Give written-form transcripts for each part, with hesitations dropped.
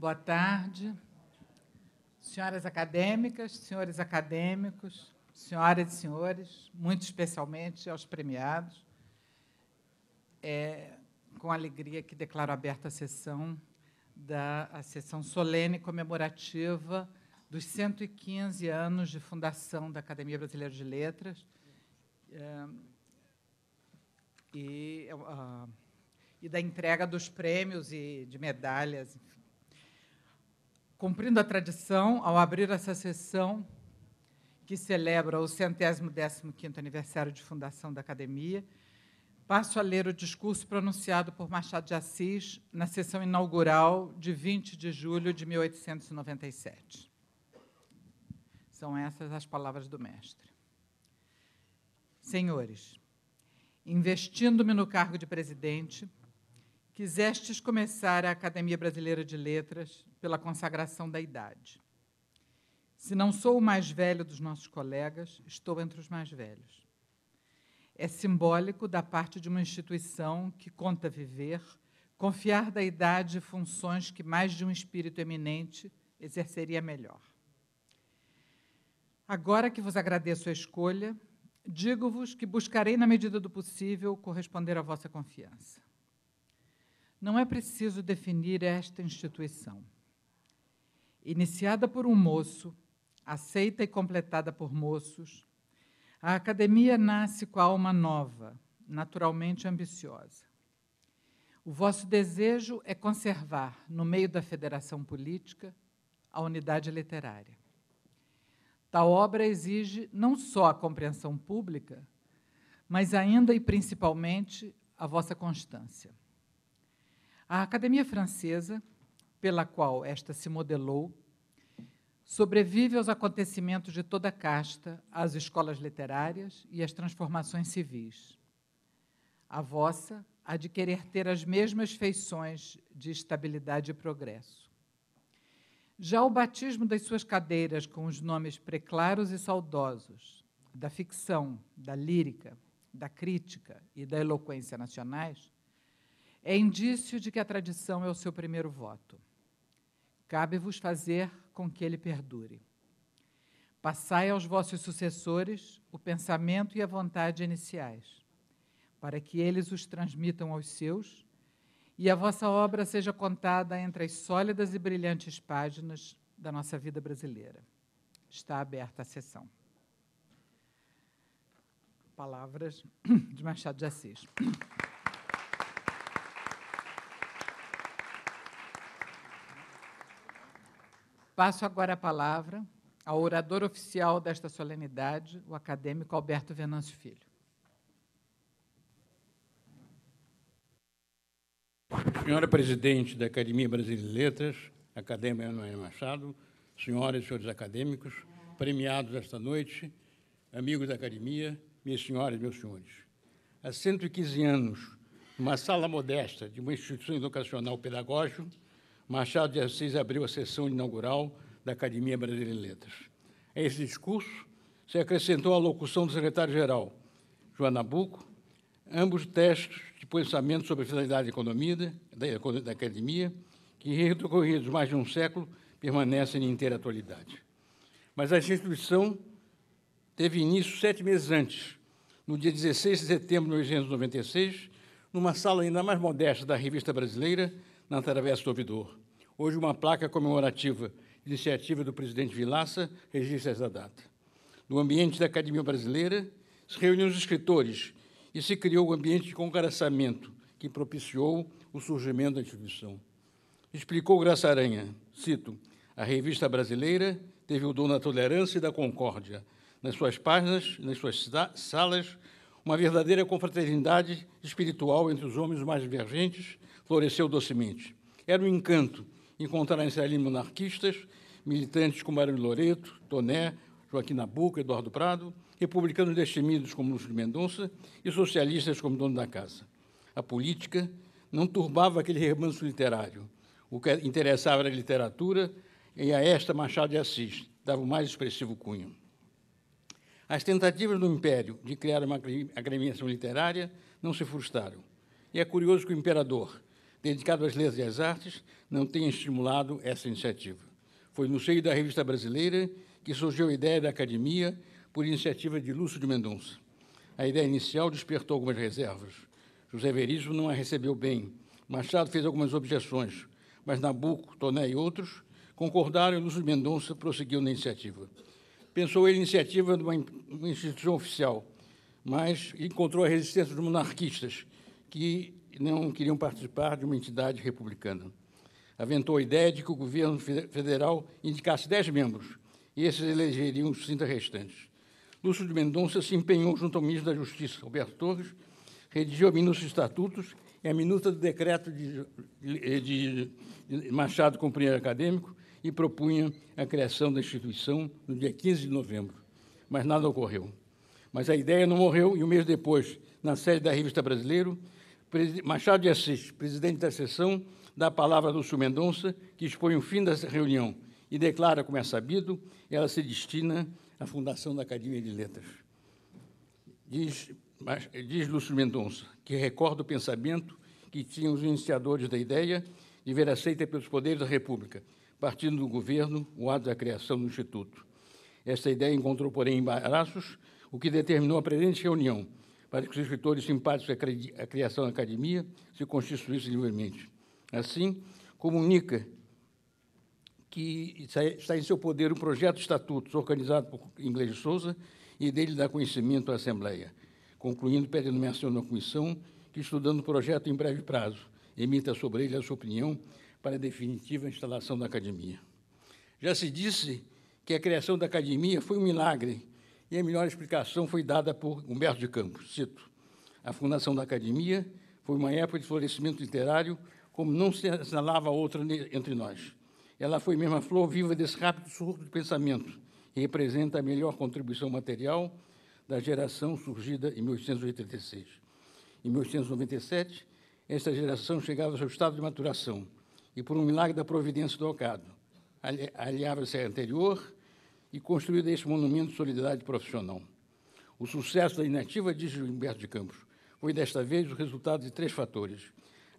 Boa tarde, senhoras acadêmicas, senhores acadêmicos, senhoras e senhores, muito especialmente aos premiados. É com alegria que declaro aberta a sessão solene comemorativa dos 115 anos de fundação da Academia Brasileira de Letras e da entrega dos prêmios e de medalhas. Cumprindo a tradição, ao abrir essa sessão, que celebra o 115º aniversário de fundação da Academia, passo a ler o discurso pronunciado por Machado de Assis na sessão inaugural de 20 de julho de 1897. São essas as palavras do mestre. Senhores, investindo-me no cargo de presidente, quisestes começar a Academia Brasileira de Letras pela consagração da idade. Se não sou o mais velho dos nossos colegas, estou entre os mais velhos. É simbólico da parte de uma instituição que conta viver, confiar da idade funções que mais de um espírito eminente exerceria melhor. Agora que vos agradeço a escolha, digo-vos que buscarei, na medida do possível, corresponder à vossa confiança. Não é preciso definir esta instituição. Iniciada por um moço, aceita e completada por moços, a Academia nasce com a alma nova, naturalmente ambiciosa. O vosso desejo é conservar, no meio da federação política, a unidade literária. Tal obra exige não só a compreensão pública, mas ainda e principalmente a vossa constância. A Academia Francesa, pela qual esta se modelou, sobrevive aos acontecimentos de toda casta, às escolas literárias e às transformações civis. A vossa há de querer ter as mesmas feições de estabilidade e progresso. Já o batismo das suas cadeiras com os nomes preclaros e saudosos da ficção, da lírica, da crítica e da eloquência nacionais é indício de que a tradição é o seu primeiro voto. Cabe-vos fazer com que ele perdure. Passai aos vossos sucessores o pensamento e a vontade iniciais, para que eles os transmitam aos seus e a vossa obra seja contada entre as sólidas e brilhantes páginas da nossa vida brasileira. Está aberta a sessão. Palavras de Machado de Assis. Passo agora a palavra ao orador oficial desta solenidade, o acadêmico Alberto Venâncio Filho. Senhora Presidente da Academia Brasileira de Letras, acadêmica Emanuel Machado, senhoras e senhores acadêmicos, premiados esta noite, amigos da Academia, minhas senhoras e meus senhores. Há 115 anos, numa sala modesta de uma instituição educacional pedagógica, Machado de Assis abriu a sessão inaugural da Academia Brasileira de Letras. A esse discurso se acrescentou a locução do secretário-geral, João Nabuco, ambos textos de pensamento sobre a finalidade da economia, da Academia, que, recorridos mais de um século, permanecem em inteira atualidade. Mas a instituição teve início 7 meses antes, no dia 16 de setembro de 1896, numa sala ainda mais modesta da Revista Brasileira, na Travessa do Ouvidor. Hoje, uma placa comemorativa de iniciativa do presidente Vilaça registra essa data. No ambiente da Academia Brasileira, se reuniram os escritores e se criou o ambiente de congraçamento que propiciou o surgimento da instituição. Explicou Graça Aranha, cito, a Revista Brasileira teve o dom da tolerância e da concórdia. Nas suas páginas, nas suas salas, uma verdadeira confraternidade espiritual entre os homens mais divergentes floresceu docemente. Era um encanto encontrar entre ali monarquistas, militantes como Mário Loreto, Toné, Joaquim Nabuco, Eduardo Prado, republicanos destemidos como Lúcio de Mendonça e socialistas como dono da casa. A política não turbava aquele remanso literário. O que interessava era a literatura e a esta Machado de Assis dava o mais expressivo cunho. As tentativas do Império de criar uma agremiação literária não se frustraram. E é curioso que o imperador, dedicado às letras e às artes, não tenha estimulado essa iniciativa. Foi no seio da Revista Brasileira que surgiu a ideia da academia por iniciativa de Lúcio de Mendonça. A ideia inicial despertou algumas reservas. José Veríssimo não a recebeu bem. Machado fez algumas objeções, mas Nabuco, Toné e outros concordaram e Lúcio de Mendonça prosseguiu na iniciativa. Pensou ele a iniciativa de uma instituição oficial, mas encontrou a resistência dos monarquistas, que não queriam participar de uma entidade republicana. Aventou a ideia de que o governo federal indicasse 10 membros, e esses elegeriam os 30 restantes. Lúcio de Mendonça se empenhou junto ao ministro da Justiça, Roberto Torres, redigiu a minúcia dos estatutos e a minuta do decreto de Machado como primeiro acadêmico e propunha a criação da instituição no dia 15 de novembro. Mas nada ocorreu. Mas a ideia não morreu e, um mês depois, na sede da Revista Brasileira, Machado de Assis, presidente da sessão, dá a palavra a Lúcio Mendonça, que expõe o fim dessa reunião e declara, como é sabido, ela se destina à fundação da Academia de Letras. Diz Lúcio Mendonça, que recorda o pensamento que tinham os iniciadores da ideia de ver aceita pelos poderes da República, partindo do governo, o ato da criação do Instituto. Esta ideia encontrou, porém, embaraços, o que determinou a presente reunião, para que os escritores simpáticos à criação da academia se constituíssem livremente. Assim, comunica que está em seu poder um projeto de estatutos organizado por Inglês de Souza e dele dá conhecimento à Assembleia, concluindo pede a nomeação da comissão que, estudando o projeto em breve prazo, emita sobre ele a sua opinião para a definitiva instalação da academia. Já se disse que a criação da academia foi um milagre e a melhor explicação foi dada por Humberto de Campos. Cito: a fundação da academia foi uma época de florescimento literário como não se assinalava outra entre nós. Ela foi mesmo a flor viva desse rápido surto de pensamento e representa a melhor contribuição material da geração surgida em 1886. Em 1897, esta geração chegava ao seu estado de maturação e, por um milagre da providência do Ocado, aliava-se à anterior e construiu este monumento de solidariedade profissional. O sucesso da inativa, diz Humberto de Campos, foi, desta vez, o resultado de 3 fatores: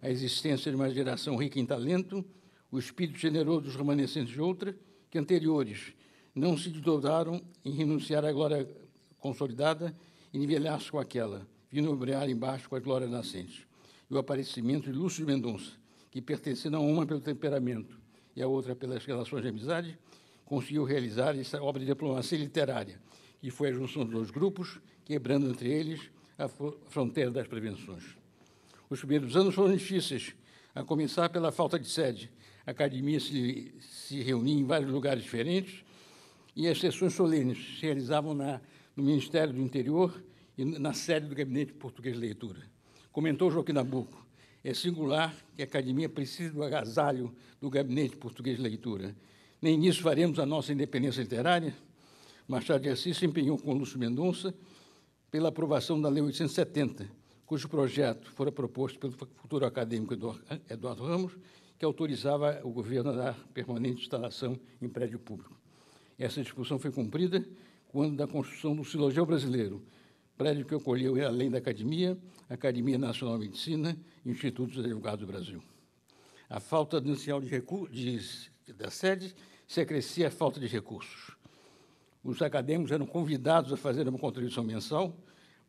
a existência de uma geração rica em talento, o espírito generoso dos remanescentes de outra, que anteriores não se desdobraram em renunciar à glória consolidada e nivelar-se com aquela, vindo brilhar embaixo com as glórias nascentes. E o aparecimento de Lúcio de Mendonça, que, pertencendo a uma pelo temperamento e a outra pelas relações de amizade, conseguiu realizar essa obra de diplomacia literária, que foi a junção dos 2 grupos, quebrando entre eles a fronteira das prevenções. Os primeiros anos foram difíceis, a começar pela falta de sede. A academia se reunia em vários lugares diferentes e as sessões solenes se realizavam no Ministério do Interior e na sede do Gabinete Português de Leitura. Comentou Joaquim Nabuco: é singular que a academia precise do agasalho do Gabinete Português de Leitura. Nem nisso faremos a nossa independência literária? Machado de Assis se empenhou com Lúcio Mendonça pela aprovação da Lei 870, cujo projeto fora proposto pelo futuro acadêmico Eduardo Ramos, que autorizava o governo a dar permanente instalação em prédio público. Essa disposição foi cumprida quando da construção do Silogel Brasileiro, prédio que acolheu, além da Academia, a Academia Nacional de Medicina e o Instituto dos Advogados do Brasil. A falta inicial da sede se acrescia a falta de recursos. Os acadêmicos eram convidados a fazer uma contribuição mensal,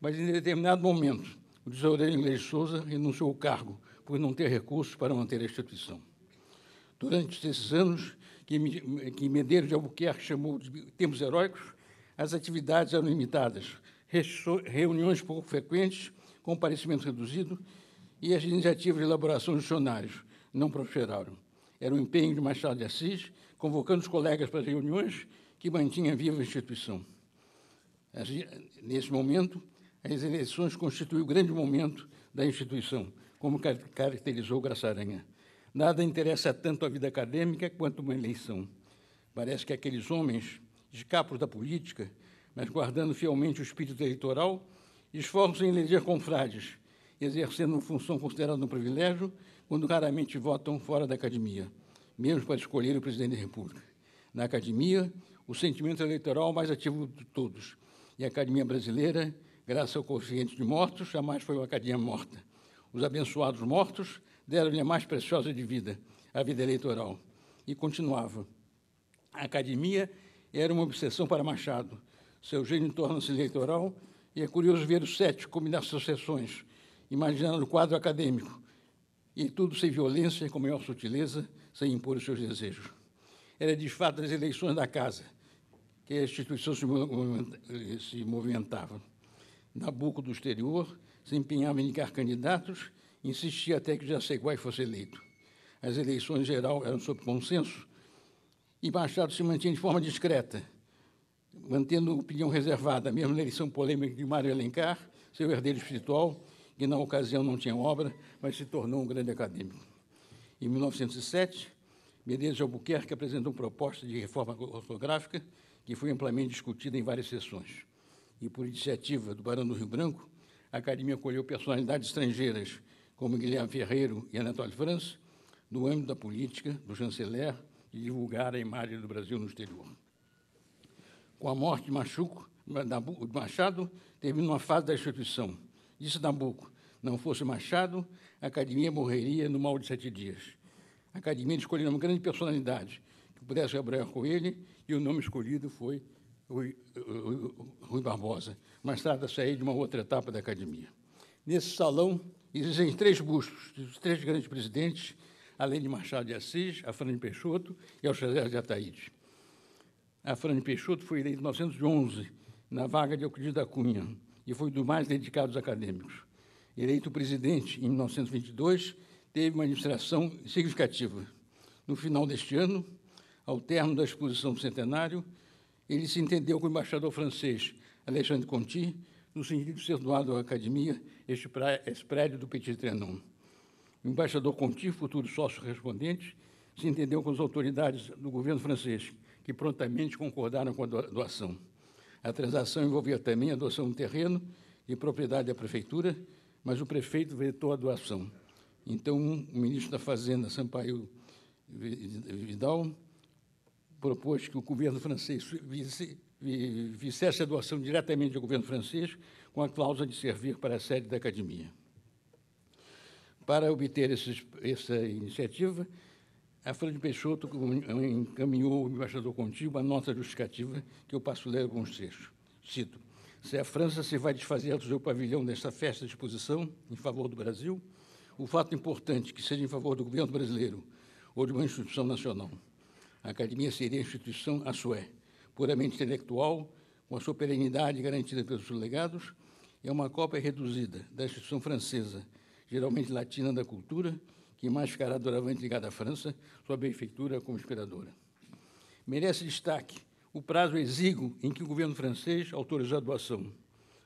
mas, em determinado momento, o tesoureiro Inglês de Souza renunciou ao cargo por não ter recursos para manter a instituição. Durante esses anos, que Medeiros de Albuquerque chamou de tempos heróicos, as atividades eram limitadas, reuniões pouco frequentes, comparecimento reduzido, e as iniciativas de elaboração de dicionários não prosperaram. Era o empenho de Machado de Assis, convocando os colegas para as reuniões, que mantinha viva a instituição. Nesse momento, as eleições constituíram o grande momento da instituição, como caracterizou Graça Aranha. Nada interessa tanto a vida acadêmica quanto uma eleição. Parece que aqueles homens, escapos da política, mas guardando fielmente o espírito eleitoral, esforçam em eleger confrades, exercendo uma função considerada um privilégio, quando raramente votam fora da academia, mesmo para escolher o presidente da República. Na academia, o sentimento eleitoral mais ativo de todos, e a Academia Brasileira, graças ao coeficiente de mortos, jamais foi uma academia morta. Os abençoados mortos deram-lhe a mais preciosa a vida eleitoral. E continuava. A academia era uma obsessão para Machado. Seu gênio torna-se eleitoral, e é curioso ver o cético combinar suas sessões, imaginando o quadro acadêmico, e tudo sem violência, com maior sutileza, sem impor os seus desejos. Era, de fato, as eleições da casa, que a instituição se movimentava. Nabuco do exterior se empenhava em indicar candidatos, insistia até que Jaceguai fosse eleito. As eleições, em geral, eram sob consenso, e Machado se mantinha de forma discreta, mantendo opinião reservada, mesmo na eleição polêmica de Mário Alencar, seu herdeiro espiritual, que, na ocasião, não tinha obra, mas se tornou um grande acadêmico. Em 1907, Medeiros de Albuquerque apresentou uma proposta de reforma ortográfica que foi amplamente discutida em várias sessões. E, por iniciativa do Barão do Rio Branco, a Academia acolheu personalidades estrangeiras, como Guilherme Ferreiro e Anatole France, no âmbito da política, do chanceler, e divulgar a imagem do Brasil no exterior. Com a morte de Machado, terminou uma fase da instituição. Disse Nabuco, não fosse Machado, a Academia morreria no mal de 7 dias. A Academia escolheu uma grande personalidade que pudesse Gabriel Coelho, e o nome escolhido foi Rui Barbosa. Mas trata-se aí de uma outra etapa da Academia. Nesse salão existem 3 bustos dos 3 grandes presidentes, além de Machado de Assis, Afrânio Peixoto e Alcesés de Ataíde. Afrânio Peixoto foi eleito em 1911, na vaga de Euclides da Cunha, e foi dos mais dedicados acadêmicos. Eleito presidente em 1922, teve uma administração significativa. No final deste ano, ao término da exposição do centenário, ele se entendeu com o embaixador francês Alexandre Conti, no sentido de ser doado à Academia esse prédio do Petit Trianon. O embaixador Conti, futuro sócio correspondente, se entendeu com as autoridades do governo francês, que prontamente concordaram com a doação. A transação envolvia também a doação de um terreno de propriedade da prefeitura, mas o prefeito vetou a doação. Então, o ministro da Fazenda, Sampaio Vidal, propôs que o governo francês fizesse a doação diretamente ao governo francês, com a cláusula de servir para a sede da Academia. Para obter essa iniciativa, Afrânio Peixoto encaminhou ao embaixador Conti uma nota justificativa que eu passo a ler alguns trechos. Cito: se a França se vai desfazer do seu pavilhão desta festa de exposição em favor do Brasil, o fato importante que seja em favor do governo brasileiro ou de uma instituição nacional. A Academia seria a instituição a sua, puramente intelectual, com a sua perenidade garantida pelos seus legados, é uma cópia reduzida da instituição francesa, geralmente latina da cultura, que mais ficará doravante ligada à França, sua benfeitura como inspiradora. Merece destaque o prazo exíguo em que o governo francês autorizou a doação.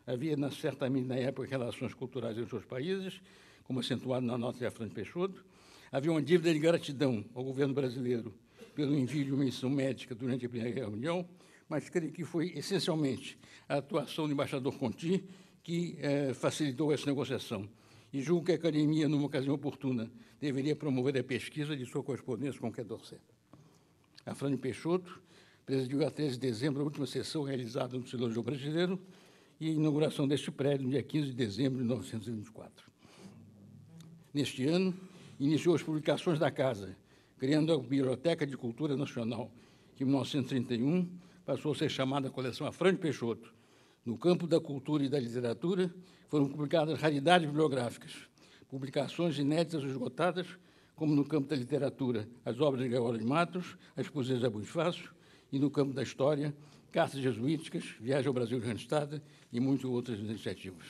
Havia, certamente, na época, relações culturais entre os seus países, como acentuado na nota de Afrânio Peixoto. Havia uma dívida de gratidão ao governo brasileiro pelo envio de uma missão médica durante a primeira reunião, mas creio que foi, essencialmente, a atuação do embaixador Conti que facilitou essa negociação. E julgo que a Academia, numa ocasião oportuna, deveria promover a pesquisa de sua correspondência com o Quai d'Orsay. Afrânio Peixoto presidiu a 13 de dezembro a última sessão realizada no Silêncio Brasileiro e a inauguração deste prédio no dia 15 de dezembro de 1924. Neste ano, iniciou as publicações da Casa, criando a Biblioteca de Cultura Nacional, que em 1931 passou a ser chamada Coleção Afrânio Peixoto. No campo da cultura e da literatura, foram publicadas raridades bibliográficas, publicações inéditas ou esgotadas, como no campo da literatura, as obras de Gregório de Matos, as poesias de Bonifácio, e no campo da história, cartas jesuíticas, viagem ao Brasil de Randstad e muitas outras iniciativas.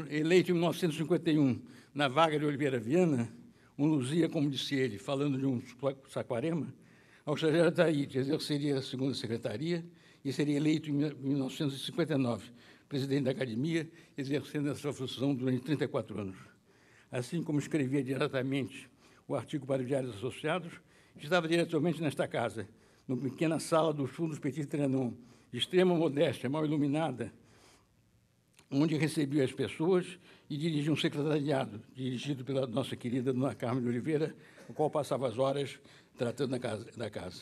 Eleito em 1951, na vaga de Oliveira Viana, luzia, como disse ele, falando de um Saquarema, Alcesés de Ataíde exerceria a segunda secretaria e seria eleito em 1959 presidente da Academia, exercendo essa função durante 34 anos. Assim como escrevia diretamente o artigo para o Diário dos Associados, estava diretamente nesta casa, numa pequena sala dos fundos Petit Trianon, de extrema modéstia, mal iluminada, onde recebia as pessoas e dirigia um secretariado, dirigido pela nossa querida Dona Carmen de Oliveira, o qual passava as horas tratando da casa.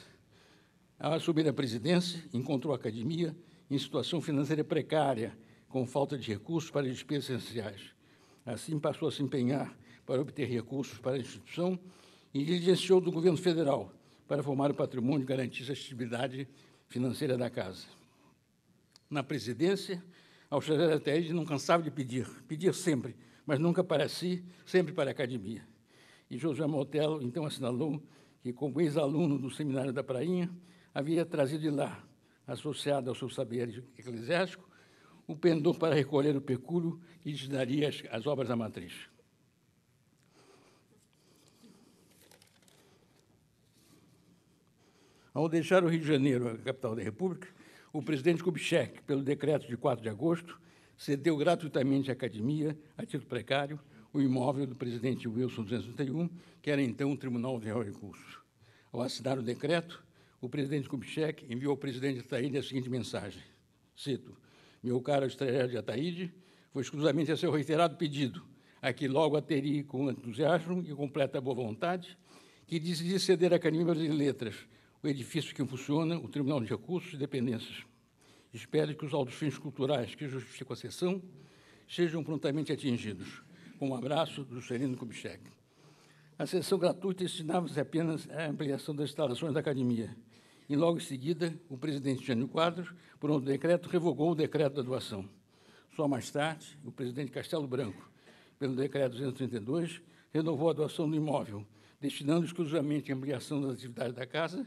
Ao assumir a presidência, encontrou a Academia em situação financeira precária, com falta de recursos para despesas essenciais. Assim, passou a se empenhar para obter recursos para a instituição e diligenciou do governo federal para formar o patrimônio e garantir a estabilidade financeira da casa. Na presidência, Auxiliar Ataíde não cansava de pedia sempre, mas nunca para si, sempre para a academia. E José Motelo, então, assinalou que, como ex-aluno do Seminário da Prainha, havia trazido de lá, associado ao seu saber eclesiástico, o pendor para recolher o pecúlio que lhes daria as obras da matriz. Ao deixar o Rio de Janeiro, a capital da República, o presidente Kubitschek, pelo decreto de 4 de agosto, cedeu gratuitamente à academia, a título precário, o imóvel do presidente Wilson 231, que era então o Tribunal de Real Recursos. Ao assinar o decreto, o presidente Kubitschek enviou ao presidente Ataíde a seguinte mensagem, cito, meu caro estrangeiro de Ataíde, foi exclusivamente a seu reiterado pedido, a que logo ateri com entusiasmo e completa boa vontade, que decidi ceder à Academia Brasileira de Letras o edifício que funciona, o Tribunal de Recursos e Dependências. Espero que os altos fins culturais que justificam a sessão sejam prontamente atingidos. Com um abraço do Juscelino Kubitschek. A sessão gratuita destinava-se apenas à ampliação das instalações da academia. E, logo em seguida, o presidente Jânio Quadros, por um decreto, revogou o decreto da doação. Só mais tarde, o presidente Castelo Branco, pelo decreto 232, renovou a doação do imóvel, destinando exclusivamente à ampliação das atividades da casa,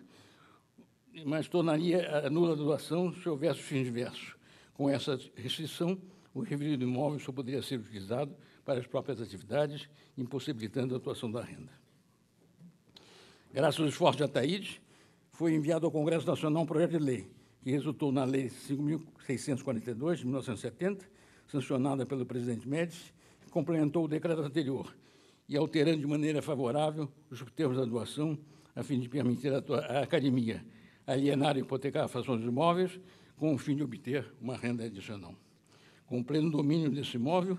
mas tornaria nula a doação se houvesse fins diversos. Com essa restrição, o referido imóvel só poderia ser utilizado para as próprias atividades, impossibilitando a atuação da renda. Graças aos esforços de Ataíde, foi enviado ao Congresso Nacional um projeto de lei, que resultou na Lei 5.642, de 1970, sancionada pelo presidente Médici, que complementou o decreto anterior, e alterando de maneira favorável os termos da doação, a fim de permitir à academia alienar e hipotecar a fração dos imóveis, com o fim de obter uma renda adicional. Com o pleno domínio desse imóvel,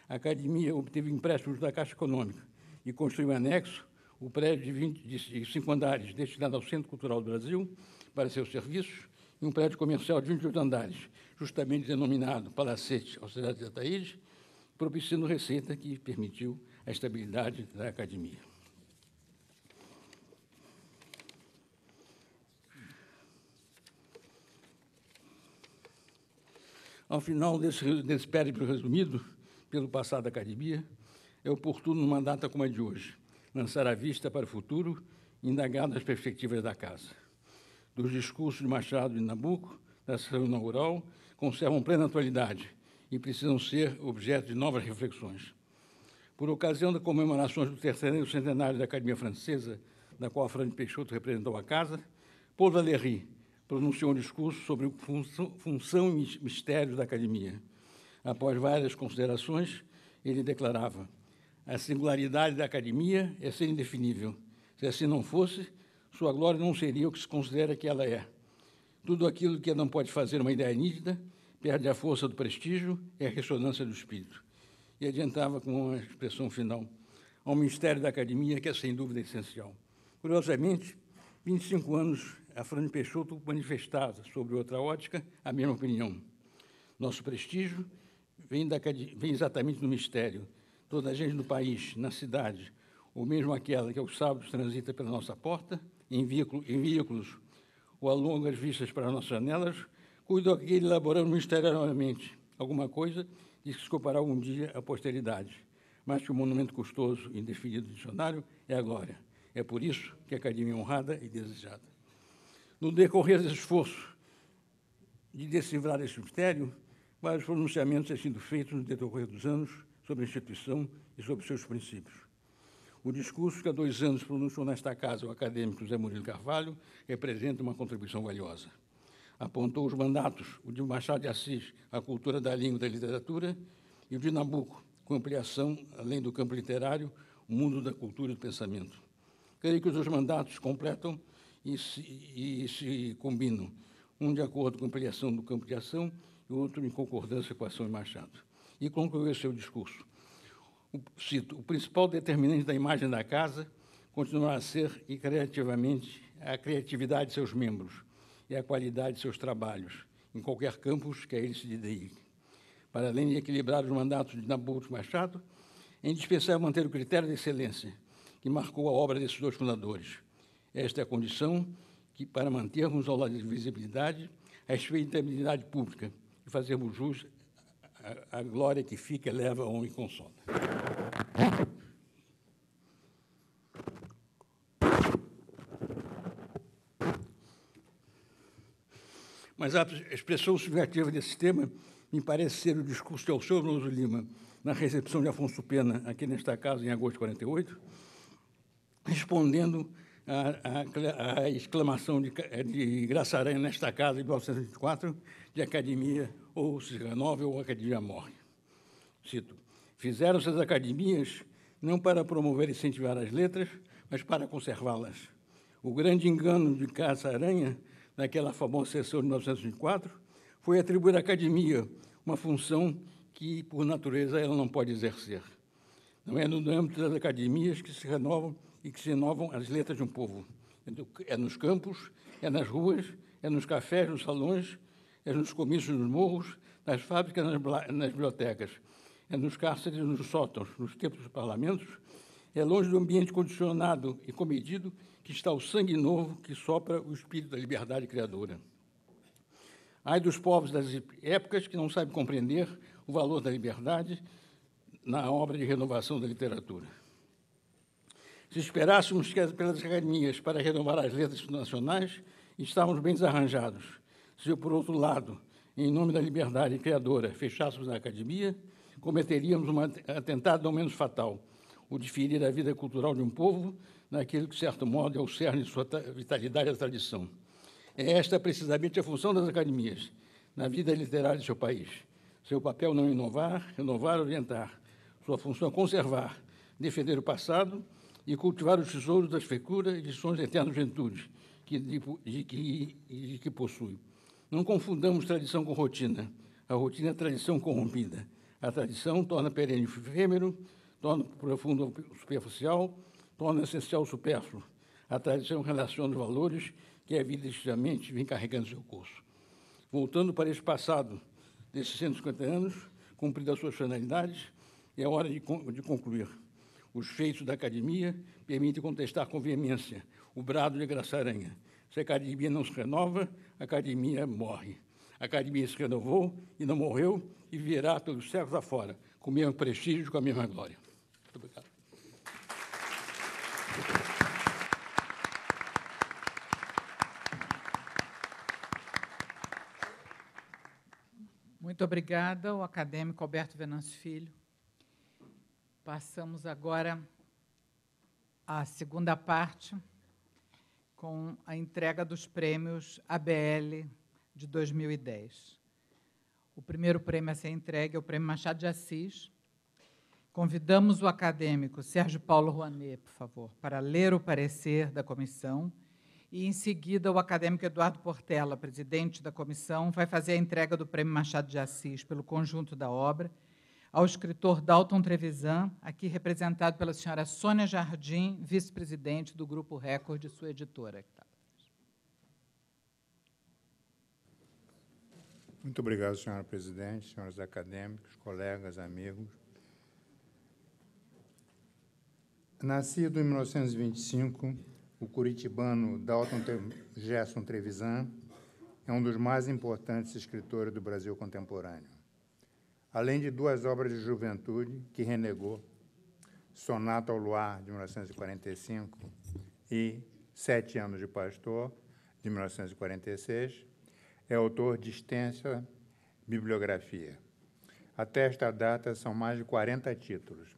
a academia obteve empréstimos da Caixa Econômica e construiu em anexo o prédio de 5 andares destinado ao Centro Cultural do Brasil para seus serviços e um prédio comercial de 28 andares, justamente denominado Palacete Auxiliar de Ataíde, propiciando receita que permitiu a estabilidade da academia. Ao final desse périplo resumido pelo passado da academia, é oportuno, numa data como a de hoje, lançar a vista para o futuro e indagar nas perspectivas da casa. Dos discursos de Machado e Nabuco, da sessão inaugural, conservam plena atualidade e precisam ser objeto de novas reflexões. Por ocasião das comemorações do 3º centenário da Academia Francesa, da qual Fernando Peixoto representou a casa, Paul Valéry pronunciou um discurso sobre função e mistérios da academia. Após várias considerações, ele declarava: a singularidade da academia é ser indefinível. Se assim não fosse, sua glória não seria o que se considera que ela é. Tudo aquilo que não pode fazer uma ideia nítida perde a força do prestígio e a ressonância do espírito. E adiantava com uma expressão final ao mistério da academia, que é, sem dúvida, essencial. Curiosamente, 25 anos, a Fernando Peixoto manifestava, sobre outra ótica, a mesma opinião. Nosso prestígio vem exatamente do mistério. Toda a gente do país, na cidade, ou mesmo aquela que aos sábados transita pela nossa porta, em veículos ou a longas vistas para as nossas janelas, cuida aqui elaborando misteriosamente alguma coisa que se escopará algum dia à posteridade. Mas que o monumento custoso e indefinido do dicionário é a glória. É por isso que a academia é honrada e desejada. No decorrer desse esforço de decifrar esse mistério, vários pronunciamentos têm sido feitos no decorrer dos anos sobre a instituição e sobre seus princípios. O discurso que há 2 anos pronunciou nesta casa o acadêmico José Murilo Carvalho representa uma contribuição valiosa. Apontou os mandatos, o de Machado de Assis, a cultura da língua e da literatura, e o de Nabuco, com ampliação, além do campo literário, o mundo da cultura e do pensamento. Creio que os dois mandatos completam e se combinam, um de acordo com a ampliação do campo de ação e o outro em concordância com a ação de Machado. E concluiu seu discurso. Cito: o principal determinante da imagem da casa continuará a ser a criatividade de seus membros e a qualidade de seus trabalhos, em qualquer campus que a ele se dedique. Para além de equilibrar os mandatos de Nabuco e Machado, É indispensável manter o critério de excelência que marcou a obra desses dois fundadores. Esta é a condição que, para mantermos ao lado da visibilidade, a respeitabilidade pública e fazermos jus à glória que fica, eleva, honra e consola. Mas a expressão subjetiva desse tema me parece ser o discurso de Alceu Veloso Lima, na recepção de Afonso Pena, aqui nesta casa, em agosto de 48, respondendo à exclamação de Graça Aranha nesta casa, em 1924, de academia ou se renova ou a academia morre. Cito: fizeram-se as academias não para promover e incentivar as letras, mas para conservá-las. O grande engano de Graça Aranha, naquela famosa sessão de 1924, foi atribuir à academia uma função que, por natureza, ela não pode exercer. Não é no âmbito das academias que se renovam e que se renovam as letras de um povo. É nos campos, é nas ruas, é nos cafés, nos salões, é nos comícios nos morros, nas fábricas, nas bibliotecas, é nos cárceres, nos sótãos, nos templos dos parlamentos, é longe do ambiente condicionado e comedido que está o sangue novo que sopra o espírito da liberdade criadora. Ai dos povos das épocas que não sabem compreender o valor da liberdade na obra de renovação da literatura. Se esperássemos pelas academias para renovar as letras nacionais, estávamos bem desarranjados. Se, por outro lado, em nome da liberdade criadora, fechássemos a academia, cometeríamos um atentado não menos fatal, o de ferir a vida cultural de um povo naquilo que, de certo modo, é o cerne de sua vitalidade e tradição. É esta, precisamente, a função das academias na vida literária de seu país. Seu papel não é inovar, renovar, orientar. Sua função é conservar, defender o passado e cultivar os tesouros das fecuras e lições da eterna juventude que possui. Não confundamos tradição com rotina. A rotina é tradição corrompida. A tradição torna perene o efêmero, torna profundo o superficial, torna essencial o supérfluo. A tradição relaciona os valores que a vida justamente vem carregando seu curso. Voltando para esse passado desses 150 anos, cumpridas as suas finalidades, é hora de concluir. Os feitos da academia permitem contestar com veemência o brado de Graça Aranha. Se a academia não se renova, a academia morre. A academia se renovou e não morreu e viverá pelos séculos afora, com o mesmo prestígio, com a mesma glória. Muito obrigado. Muito obrigada ao acadêmico Alberto Venâncio Filho. Passamos agora à segunda parte, com a entrega dos prêmios ABL de 2010. O primeiro prêmio a ser entregue é o Prêmio Machado de Assis. Convidamos o acadêmico Sérgio Paulo Rouanet, por favor, para ler o parecer da comissão, e, em seguida, o acadêmico Eduardo Portela, presidente da comissão, vai fazer a entrega do Prêmio Machado de Assis pelo conjunto da obra ao escritor Dalton Trevisan, aqui representado pela senhora Sônia Jardim, vice-presidente do Grupo Record, sua editora. Muito obrigado, senhora presidente, senhores acadêmicos, colegas, amigos. Nascido em 1925, o curitibano Dalton Gerson Trevisan é um dos mais importantes escritores do Brasil contemporâneo. Além de duas obras de juventude que renegou, Sonato ao Luar, de 1945, e 7 anos de pastor, de 1946, é autor de extensa bibliografia. Até esta data, são mais de 40 títulos,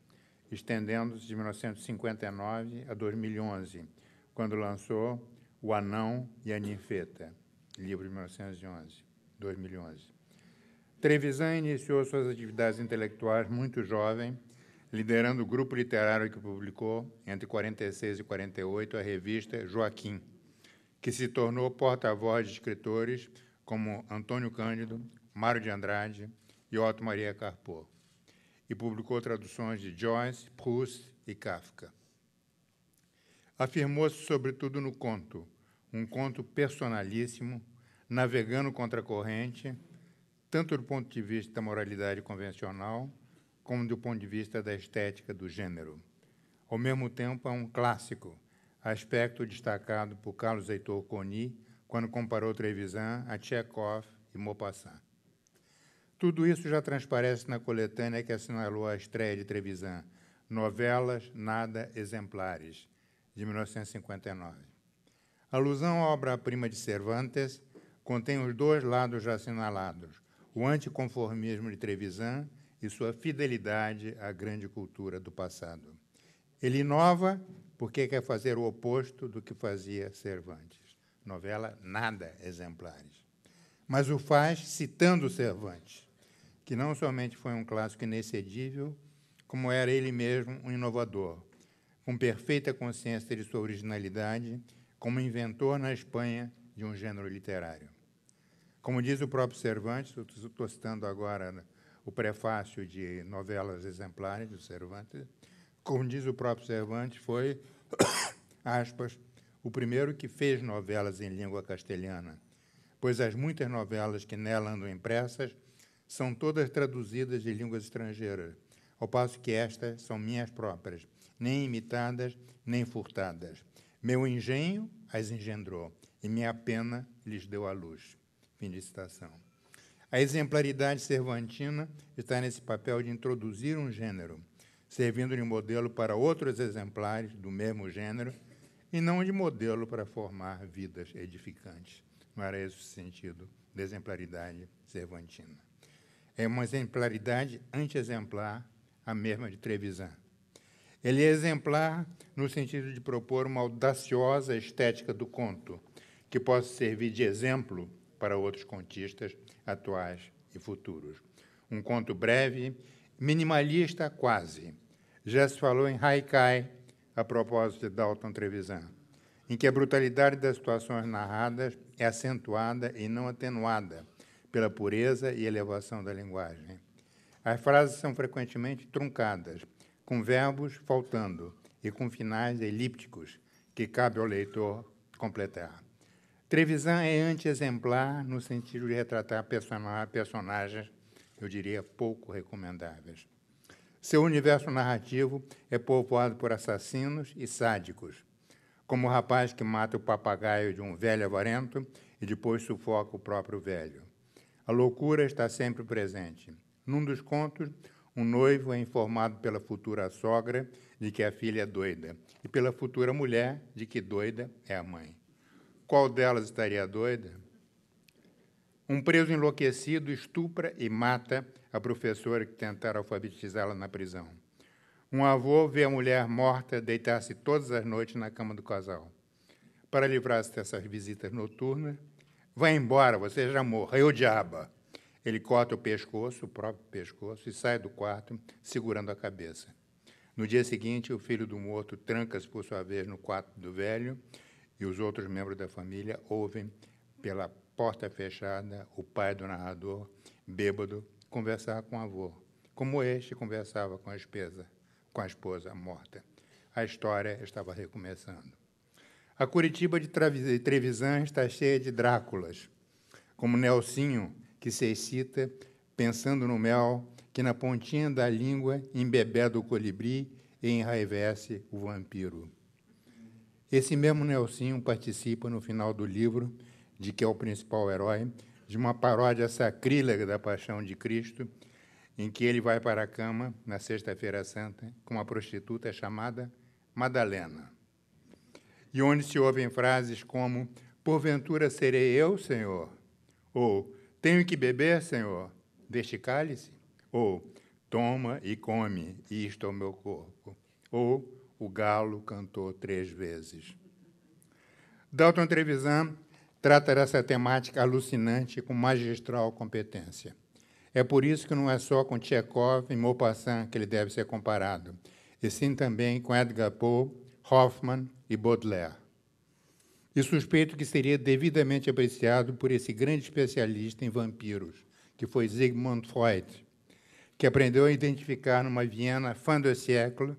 estendendo-se de 1959 a 2011, quando lançou O Anão e a Ninfeta, livro de 2011. Trevisan iniciou suas atividades intelectuais muito jovem, liderando o grupo literário que publicou, entre 46 e 48, a revista Joaquim, que se tornou porta-voz de escritores como Antônio Cândido, Mário de Andrade e Otto Maria Carpo, e publicou traduções de Joyce, Proust e Kafka. Afirmou-se, sobretudo, no conto, um conto personalíssimo, navegando contra a corrente, tanto do ponto de vista da moralidade convencional, como do ponto de vista da estética do gênero. Ao mesmo tempo, é um clássico, aspecto destacado por Carlos Heitor Coni, quando comparou Trevisan a Tchekhov e Maupassant. Tudo isso já transparece na coletânea que assinalou a estreia de Trevisan, Novelas Nada Exemplares, de 1959. A alusão à obra-prima de Cervantes contém os dois lados já assinalados, o anticonformismo de Trevisan e sua fidelidade à grande cultura do passado. Ele inova porque quer fazer o oposto do que fazia Cervantes. Novela Nada Exemplares. Mas o faz citando Cervantes, que não somente foi um clássico inexcedível, como era ele mesmo um inovador, com perfeita consciência de sua originalidade, como inventor na Espanha de um gênero literário. Como diz o próprio Cervantes, eu estou citando agora o prefácio de Novelas Exemplares, do Cervantes, como diz o próprio Cervantes, foi, aspas, o primeiro que fez novelas em língua castelhana, pois as muitas novelas que nela andam impressas são todas traduzidas de línguas estrangeiras, ao passo que estas são minhas próprias, nem imitadas, nem furtadas. Meu engenho as engendrou, e minha pena lhes deu a luz. Fim de citação. A exemplaridade cervantina está nesse papel de introduzir um gênero, servindo de modelo para outros exemplares do mesmo gênero, e não de modelo para formar vidas edificantes. Não era esse o sentido da exemplaridade cervantina. É uma exemplaridade anti-exemplar, a mesma de Trevisan. Ele é exemplar no sentido de propor uma audaciosa estética do conto, que possa servir de exemplo para outros contistas atuais e futuros. Um conto breve, minimalista quase. Já se falou em Haikai, a propósito de Dalton Trevisan, em que a brutalidade das situações narradas é acentuada e não atenuada pela pureza e elevação da linguagem. As frases são frequentemente truncadas, com verbos faltando e com finais elípticos que cabe ao leitor completar. Trevisan é anti-exemplar no sentido de retratar personagens, eu diria, pouco recomendáveis. Seu universo narrativo é povoado por assassinos e sádicos, como o rapaz que mata o papagaio de um velho avarento e depois sufoca o próprio velho. A loucura está sempre presente. Num dos contos, um noivo é informado pela futura sogra de que a filha é doida e pela futura mulher de que doida é a mãe. Qual delas estaria doida? Um preso enlouquecido estupra e mata a professora que tentara alfabetizá-la na prisão. Um avô vê a mulher morta deitar-se todas as noites na cama do casal. Para livrar-se dessas visitas noturnas, vai embora, você já morreu, diaba. Ele corta o pescoço, o próprio pescoço, e sai do quarto, segurando a cabeça. No dia seguinte, o filho do morto tranca-se, por sua vez, no quarto do velho, e os outros membros da família ouvem, pela porta fechada, o pai do narrador, bêbado, conversar com o avô, como este conversava com a esposa morta. A história estava recomeçando. A Curitiba de Trevisan está cheia de Dráculas, como Nelsinho, que se excita pensando no mel que na pontinha da língua embebeda o colibri e enraivece o vampiro. Esse mesmo Nelsinho participa, no final do livro, de que é o principal herói, de uma paródia sacrílega da Paixão de Cristo, em que ele vai para a cama, na Sexta-feira Santa, com uma prostituta chamada Madalena, e onde se ouvem frases como "Porventura serei eu, Senhor?" Ou "Tenho que beber, Senhor, deste cálice?" Ou "Toma e come, isto é o meu corpo." Ou "O galo cantou 3 vezes." Dalton Trevisan trata dessa temática alucinante com magistral competência. É por isso que não é só com Tchekhov e Maupassant que ele deve ser comparado, e sim também com Edgar Poe, Hoffmann e Baudelaire. E suspeito que seria devidamente apreciado por esse grande especialista em vampiros, que foi Sigmund Freud, que aprendeu a identificar numa Viena fin de siècle,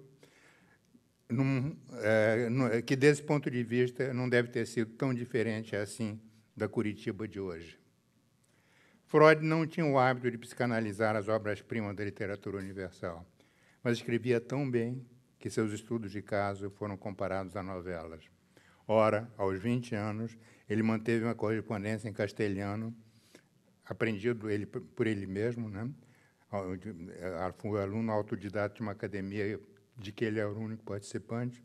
que, desse ponto de vista, não deve ter sido tão diferente assim da Curitiba de hoje. Freud não tinha o hábito de psicanalizar as obras-primas da literatura universal, mas escrevia tão bem que seus estudos de caso foram comparados a novelas. Ora, aos 20 anos, ele manteve uma correspondência em castelhano, aprendido por ele mesmo, né? Foi aluno autodidata de uma academia de que ele era o único participante.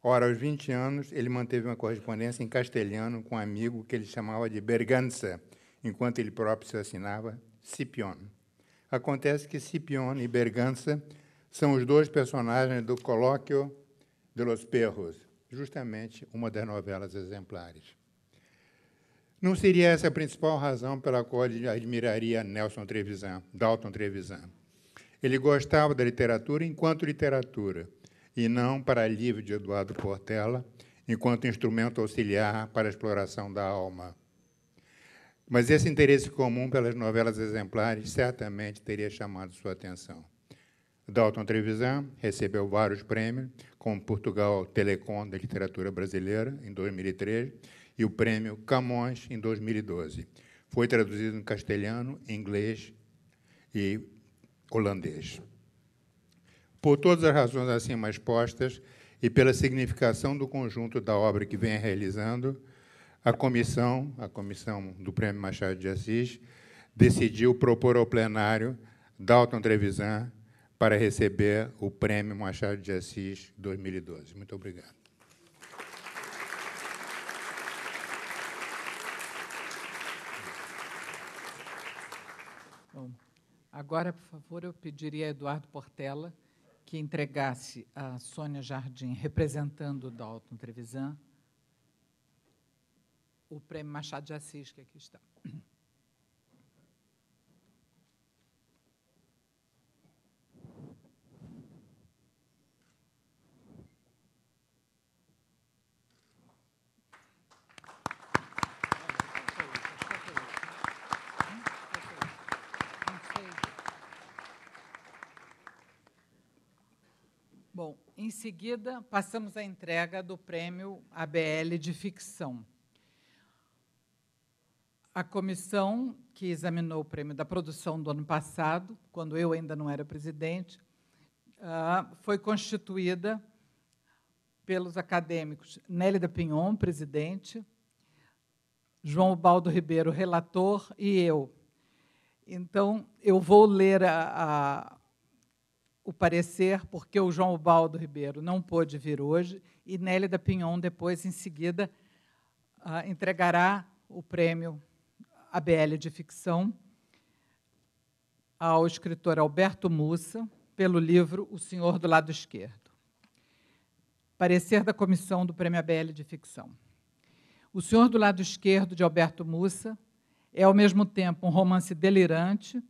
Ora, aos 20 anos, ele manteve uma correspondência em castelhano com um amigo que ele chamava de Berganza, enquanto ele próprio se assinava Scipion. Acontece que Scipion e Berganza são os dois personagens do Colóquio de los Perros, justamente uma das novelas exemplares. Não seria essa a principal razão pela qual ele admiraria Dalton Trevisan. Ele gostava da literatura enquanto literatura, e não para alívio de Eduardo Portela, enquanto instrumento auxiliar para a exploração da alma. Mas esse interesse comum pelas novelas exemplares certamente teria chamado sua atenção. Dalton Trevisan recebeu vários prêmios, como Portugal Telecom da Literatura Brasileira, em 2003, e o prêmio Camões, em 2012. Foi traduzido em castelhano, inglês e holandês. Por todas as razões acima expostas e pela significação do conjunto da obra que vem realizando, a comissão do Prêmio Machado de Assis, decidiu propor ao plenário Dalton Trevisan para receber o Prêmio Machado de Assis 2012. Muito obrigado. Bom, agora, por favor, eu pediria a Eduardo Portela que entregasse a Sônia Jardim, representando o Dalton Trevisan, o Prêmio Machado de Assis, que aqui está. Bom, em seguida, passamos à entrega do Prêmio ABL de Ficção. A comissão que examinou o prêmio da produção do ano passado, quando eu ainda não era presidente, foi constituída pelos acadêmicos Nélida Pinhon, presidente, João Ubaldo Ribeiro, relator, e eu. Então, eu vou ler o parecer, porque o João Ubaldo Ribeiro não pôde vir hoje, e Nélida Pinhon, depois, em seguida, entregará o prêmio ABL de Ficção ao escritor Alberto Mussa, pelo livro O Senhor do Lado Esquerdo. Parecer da comissão do Prêmio ABL de Ficção. O Senhor do Lado Esquerdo, de Alberto Mussa, é, ao mesmo tempo, um romance delirante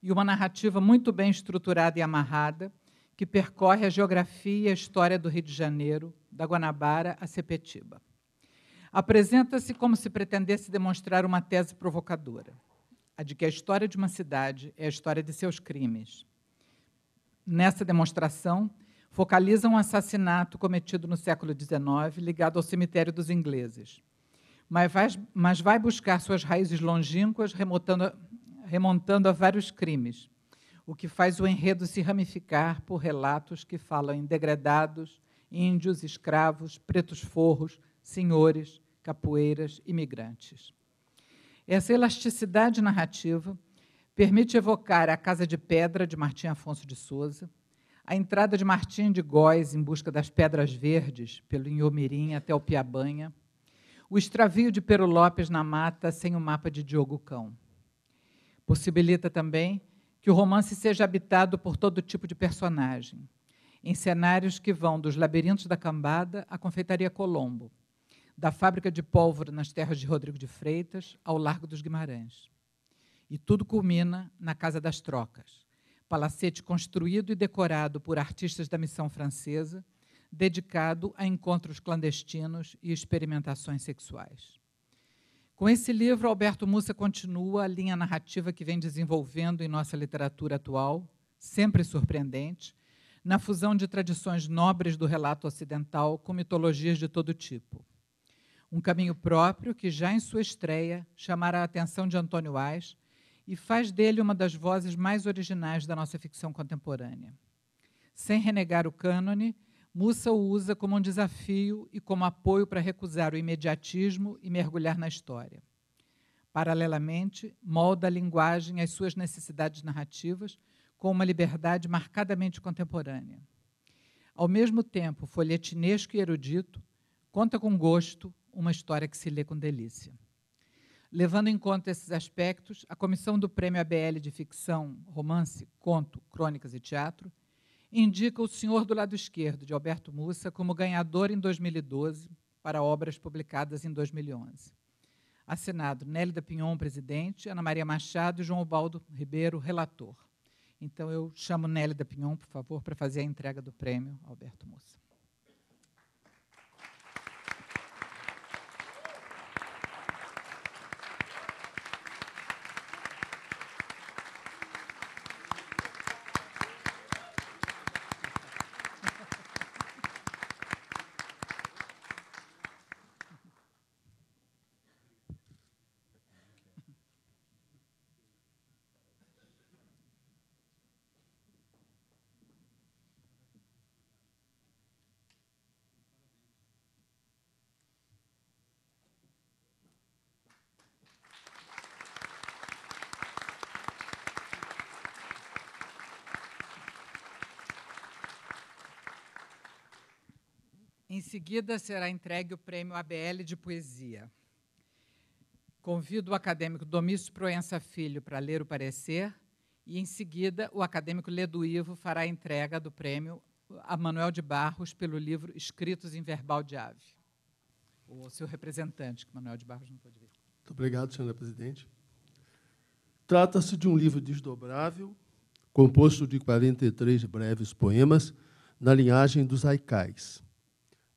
e uma narrativa muito bem estruturada e amarrada, que percorre a geografia e a história do Rio de Janeiro, da Guanabara a Sepetiba. Apresenta-se como se pretendesse demonstrar uma tese provocadora, a de que a história de uma cidade é a história de seus crimes. Nessa demonstração, focaliza um assassinato cometido no século XIX, ligado ao cemitério dos ingleses, mas vai buscar suas raízes longínquas, remontando a vários crimes, o que faz o enredo se ramificar por relatos que falam em degredados, índios, escravos, pretos forros, senhores, capoeiras, imigrantes. Essa elasticidade narrativa permite evocar a Casa de Pedra, de Martim Afonso de Souza, a entrada de Martim de Góes em busca das Pedras Verdes, pelo Inhomirim até o Piabanha, o extravio de Pero Lopes na mata sem o mapa de Diogo Cão. Possibilita também que o romance seja habitado por todo tipo de personagem, em cenários que vão dos labirintos da Cambada à Confeitaria Colombo, da fábrica de pólvora nas terras de Rodrigo de Freitas ao Largo dos Guimarães. E tudo culmina na Casa das Trocas, palacete construído e decorado por artistas da missão francesa, dedicado a encontros clandestinos e experimentações sexuais. Com esse livro, Alberto Mussa continua a linha narrativa que vem desenvolvendo em nossa literatura atual, sempre surpreendente, na fusão de tradições nobres do relato ocidental com mitologias de todo tipo. Um caminho próprio que, já em sua estreia, chamará a atenção de Antônio Ais e faz dele uma das vozes mais originais da nossa ficção contemporânea. Sem renegar o cânone, Mussa o usa como um desafio e como apoio para recusar o imediatismo e mergulhar na história. Paralelamente, molda a linguagem às suas necessidades narrativas com uma liberdade marcadamente contemporânea. Ao mesmo tempo folhetinesco e erudito, conta com gosto uma história que se lê com delícia. Levando em conta esses aspectos, a comissão do Prêmio ABL de Ficção, Romance, Conto, Crônicas e Teatro indica O Senhor do Lado Esquerdo, de Alberto Mussa, como ganhador em 2012 para obras publicadas em 2011. Assinado Nélida Pinhon, presidente, Ana Maria Machado e João Ubaldo Ribeiro, relator. Então, eu chamo Nélida Pinhon, por favor, para fazer a entrega do prêmio Alberto Mussa. Em seguida, será entregue o Prêmio ABL de Poesia. Convido o acadêmico Domício Proença Filho para ler o parecer e, em seguida, o acadêmico Ledo Ivo fará a entrega do prêmio a Manuel de Barros pelo livro Escritos em Verbal de Ave. O seu representante, que Manuel de Barros não pôde vir. Muito obrigado, senhora presidente. Trata-se de um livro desdobrável, composto de 43 breves poemas na linhagem dos haikais.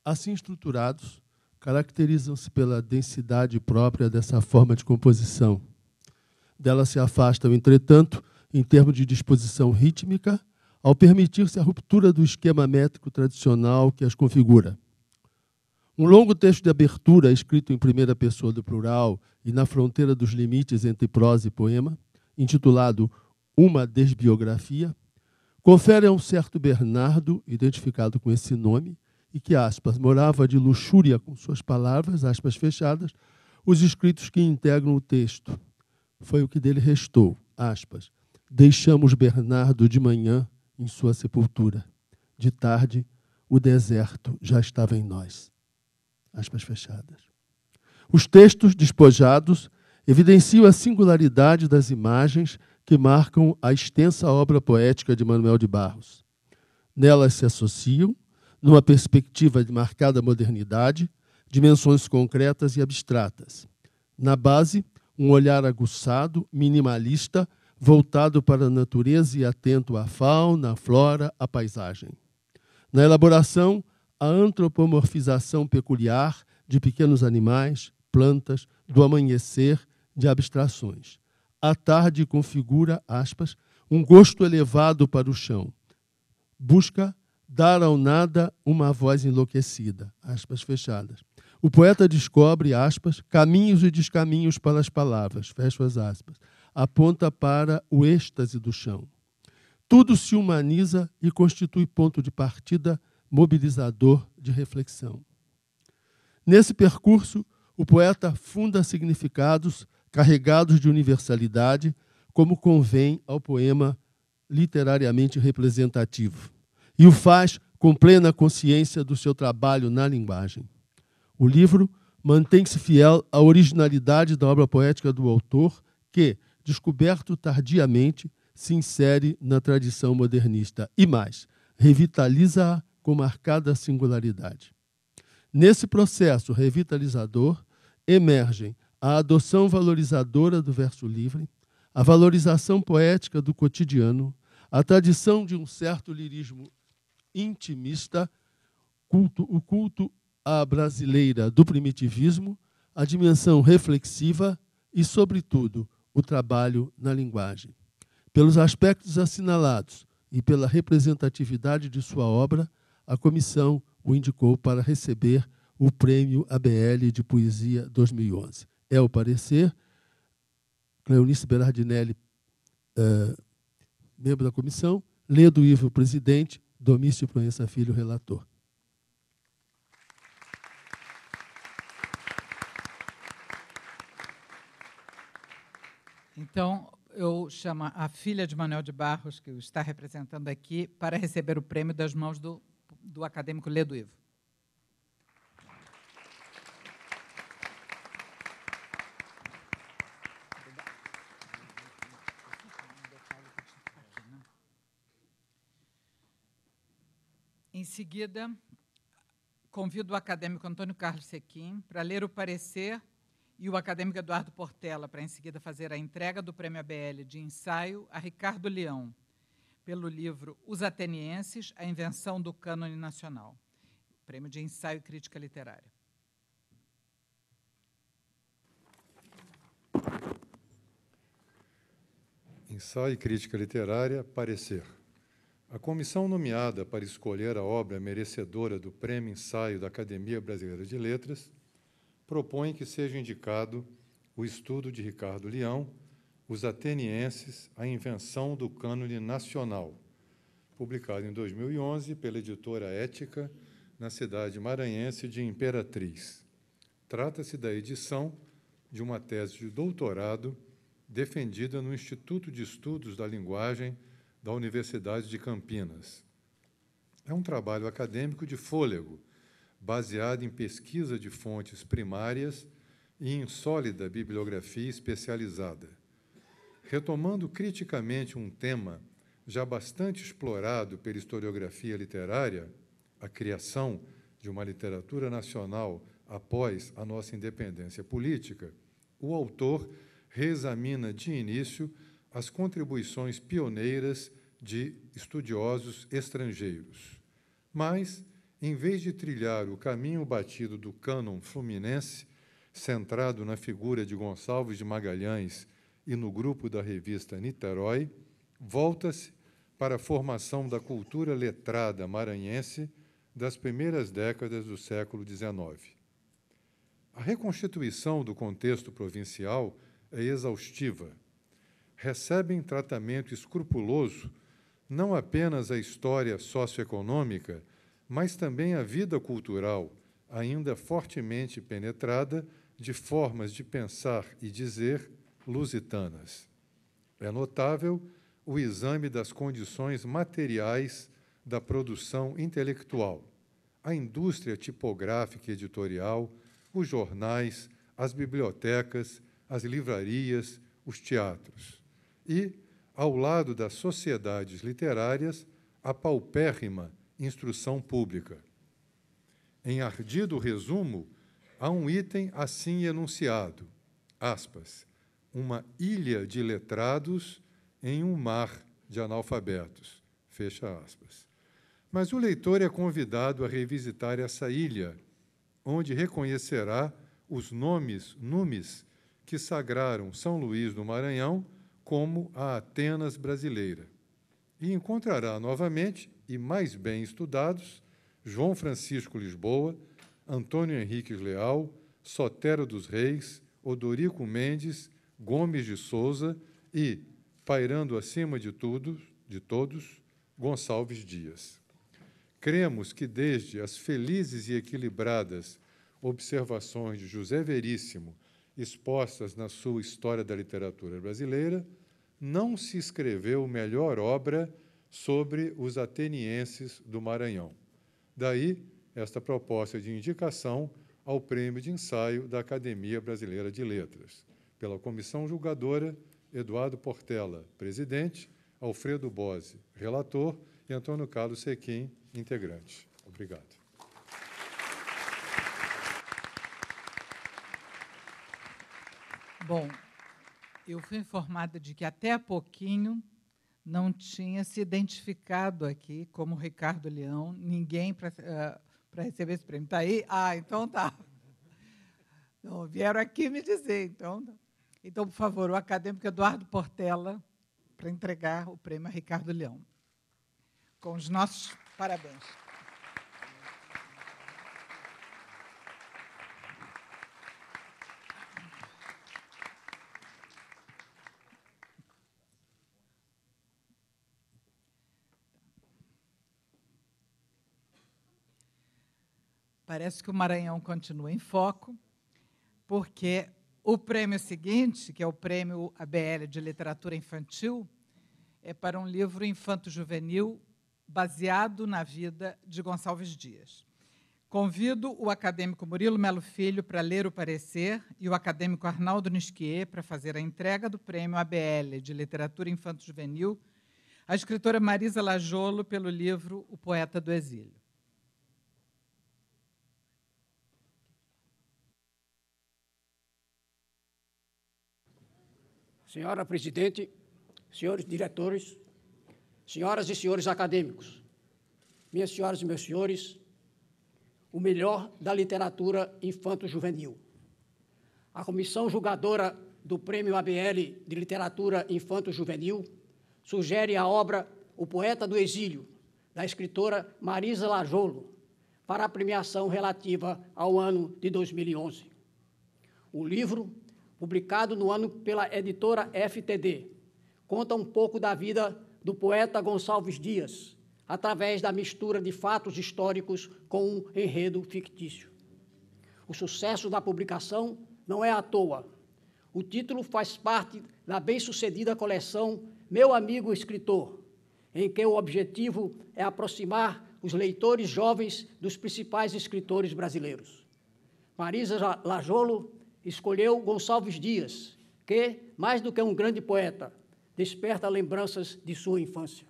Assim estruturados, caracterizam-se pela densidade própria dessa forma de composição. Dela se afastam, entretanto, em termos de disposição rítmica, ao permitir-se a ruptura do esquema métrico tradicional que as configura. Um longo texto de abertura, escrito em primeira pessoa do plural e na fronteira dos limites entre prosa e poema, intitulado Uma Desbiografia, confere a um certo Bernardo, identificado com esse nome, e que, aspas, morava de luxúria com suas palavras, aspas fechadas, os escritos que integram o texto. Foi o que dele restou, aspas. Deixamos Bernardo de manhã em sua sepultura. De tarde, o deserto já estava em nós. Aspas fechadas. Os textos despojados evidenciam a singularidade das imagens que marcam a extensa obra poética de Manuel de Barros. Nelas se associam, numa perspectiva de marcada modernidade, dimensões concretas e abstratas. Na base, um olhar aguçado, minimalista, voltado para a natureza e atento à fauna, à flora, à paisagem. Na elaboração, a antropomorfização peculiar de pequenos animais, plantas, do amanhecer, de abstrações. A tarde configura, aspas, um gosto elevado para o chão. Busca dar ao nada uma voz enlouquecida, aspas fechadas. O poeta descobre, aspas, caminhos e descaminhos para as palavras, fecho as aspas. Aponta para o êxtase do chão. Tudo se humaniza e constitui ponto de partida mobilizador de reflexão. Nesse percurso, o poeta funda significados carregados de universalidade, como convém ao poema literariamente representativo. E o faz com plena consciência do seu trabalho na linguagem. O livro mantém-se fiel à originalidade da obra poética do autor, que, descoberto tardiamente, se insere na tradição modernista e, mais, revitaliza-a com marcada singularidade. Nesse processo revitalizador, emergem a adoção valorizadora do verso livre, a valorização poética do cotidiano, a tradição de um certo lirismo intimista, o culto à brasileira do primitivismo, a dimensão reflexiva e, sobretudo, o trabalho na linguagem. Pelos aspectos assinalados e pela representatividade de sua obra, a comissão o indicou para receber o Prêmio ABL de Poesia 2011. É o parecer Cleonice Berardinelli, membro da comissão, Ledo Ivo, presidente, Domício Proença Filho, relator. Então, eu chamo a filha de Manuel de Barros, que o está representando aqui, para receber o prêmio das mãos do acadêmico Ledo Ivo. Em seguida, convido o acadêmico Antônio Carlos Sequim para ler o parecer e o acadêmico Eduardo Portela para, em seguida, fazer a entrega do Prêmio ABL de ensaio a Ricardo Leão, pelo livro Os Atenienses, a Invenção do Cânone Nacional, Prêmio de Ensaio e Crítica Literária. Ensaio e Crítica Literária, parecer. A comissão nomeada para escolher a obra merecedora do Prêmio Ensaio da Academia Brasileira de Letras propõe que seja indicado o estudo de Ricardo Leão, Os Atenienses, a Invenção do Cânone Nacional, publicado em 2011 pela editora Ética, na cidade maranhense de Imperatriz. Trata-se da edição de uma tese de doutorado defendida no Instituto de Estudos da Linguagem da Universidade de Campinas. É um trabalho acadêmico de fôlego, baseado em pesquisa de fontes primárias e em sólida bibliografia especializada. Retomando criticamente um tema já bastante explorado pela historiografia literária, a criação de uma literatura nacional após a nossa independência política, o autor reexamina de início as contribuições pioneiras de estudiosos estrangeiros. Mas, em vez de trilhar o caminho batido do cânon fluminense, centrado na figura de Gonçalves de Magalhães e no grupo da revista Niterói, volta-se para a formação da cultura letrada maranhense das primeiras décadas do século XIX. A reconstituição do contexto provincial é exaustiva. Recebem tratamento escrupuloso não apenas a história socioeconômica, mas também a vida cultural, ainda fortemente penetrada de formas de pensar e dizer lusitanas. É notável o exame das condições materiais da produção intelectual, a indústria tipográfica e editorial, os jornais, as bibliotecas, as livrarias, os teatros. E, ao lado das sociedades literárias, a paupérrima instrução pública. Em ardido resumo, há um item assim enunciado, aspas, uma ilha de letrados em um mar de analfabetos, fecha aspas. Mas o leitor é convidado a revisitar essa ilha, onde reconhecerá os numes que sagraram São Luís do Maranhão como a Atenas brasileira. E encontrará novamente, e mais bem estudados, João Francisco Lisboa, Antônio Henriques Leal, Sotero dos Reis, Odorico Mendes, Gomes de Souza e, pairando acima de tudo, de todos, Gonçalves Dias. Cremos que, desde as felizes e equilibradas observações de José Veríssimo, expostas na sua História da Literatura Brasileira, não se escreveu melhor obra sobre os atenienses do Maranhão. Daí, esta proposta de indicação ao Prêmio de Ensaio da Academia Brasileira de Letras, pela comissão julgadora, Eduardo Portela, presidente, Alfredo Bose, relator, e Antônio Carlos Sequim, integrante. Obrigado. Bom, eu fui informada de que até há pouquinho não tinha se identificado aqui como Ricardo Leão, ninguém para receber esse prêmio. Está aí? Ah, então tá. Então, vieram aqui me dizer. Então, por favor, o acadêmico Eduardo Portela, para entregar o prêmio a Ricardo Leão. Com os nossos parabéns. Parece que o Maranhão continua em foco, porque o prêmio seguinte, que é o Prêmio ABL de Literatura Infantil, é para um livro infanto-juvenil baseado na vida de Gonçalves Dias. Convido o acadêmico Murilo Melo Filho para ler o parecer e o acadêmico Arnaldo Nisquier para fazer a entrega do Prêmio ABL de Literatura Infanto-Juvenil à escritora Marisa Lajolo pelo livro O Poeta do Exílio. Senhora Presidente, senhores diretores, senhoras e senhores acadêmicos, minhas senhoras e meus senhores, o melhor da literatura infanto-juvenil. A comissão julgadora do Prêmio ABL de Literatura Infanto-Juvenil sugere a obra O Poeta do Exílio, da escritora Marisa Lajolo, para a premiação relativa ao ano de 2011. O livro, publicado no ano pela editora FTD, conta um pouco da vida do poeta Gonçalves Dias, através da mistura de fatos históricos com um enredo fictício. O sucesso da publicação não é à toa. O título faz parte da bem-sucedida coleção Meu Amigo Escritor, em que o objetivo é aproximar os leitores jovens dos principais escritores brasileiros. Marisa Lajolo escolheu Gonçalves Dias, que, mais do que um grande poeta, desperta lembranças de sua infância.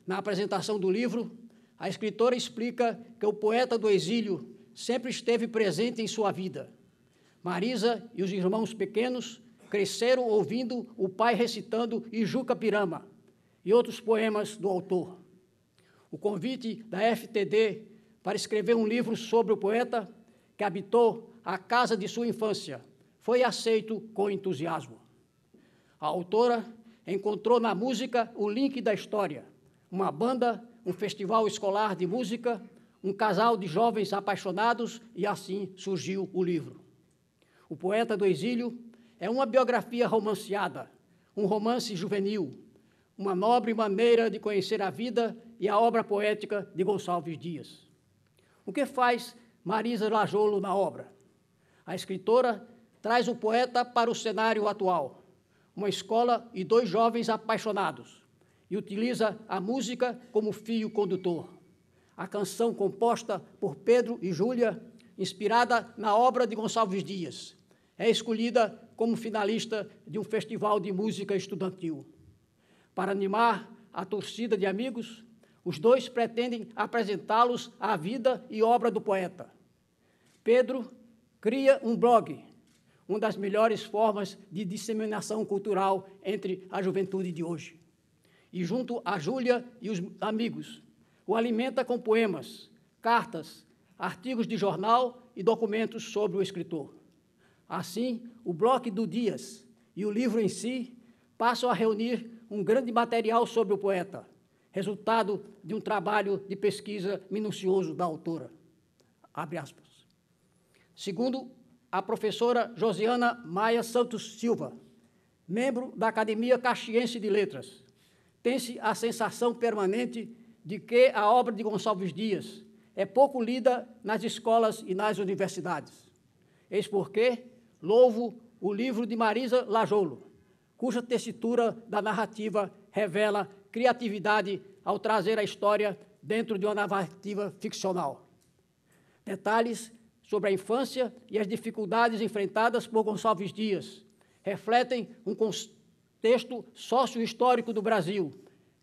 Na apresentação do livro, a escritora explica que o poeta do exílio sempre esteve presente em sua vida. Marisa e os irmãos pequenos cresceram ouvindo o pai recitando Ijuca Pirama e outros poemas do autor. O convite da FTD para escrever um livro sobre o poeta que habitou a casa de sua infância foi aceito com entusiasmo. A autora encontrou na música o link da história, uma banda, um festival escolar de música, um casal de jovens apaixonados e assim surgiu o livro. O Poeta do Exílio é uma biografia romanceada, um romance juvenil, uma nobre maneira de conhecer a vida e a obra poética de Gonçalves Dias. O que faz Marisa Lajolo na obra? A escritora traz o poeta para o cenário atual, uma escola e dois jovens apaixonados, e utiliza a música como fio condutor. A canção composta por Pedro e Júlia, inspirada na obra de Gonçalves Dias, é escolhida como finalista de um festival de música estudantil. Para animar a torcida de amigos, os dois pretendem apresentá-los à vida e obra do poeta. Pedro cria um blog, uma das melhores formas de disseminação cultural entre a juventude de hoje. E junto a Júlia e os amigos, o alimenta com poemas, cartas, artigos de jornal e documentos sobre o escritor. Assim, o blog do Dias e o livro em si passam a reunir um grande material sobre o poeta, resultado de um trabalho de pesquisa minucioso da autora. Abre aspas. Segundo a professora Josiana Maia Santos Silva, membro da Academia Caxiense de Letras, tem-se a sensação permanente de que a obra de Gonçalves Dias é pouco lida nas escolas e nas universidades. Eis porque louvo o livro de Marisa Lajolo, cuja tessitura da narrativa revela criatividade ao trazer a história dentro de uma narrativa ficcional. Detalhes sobre a infância e as dificuldades enfrentadas por Gonçalves Dias refletem um contexto sócio-histórico do Brasil,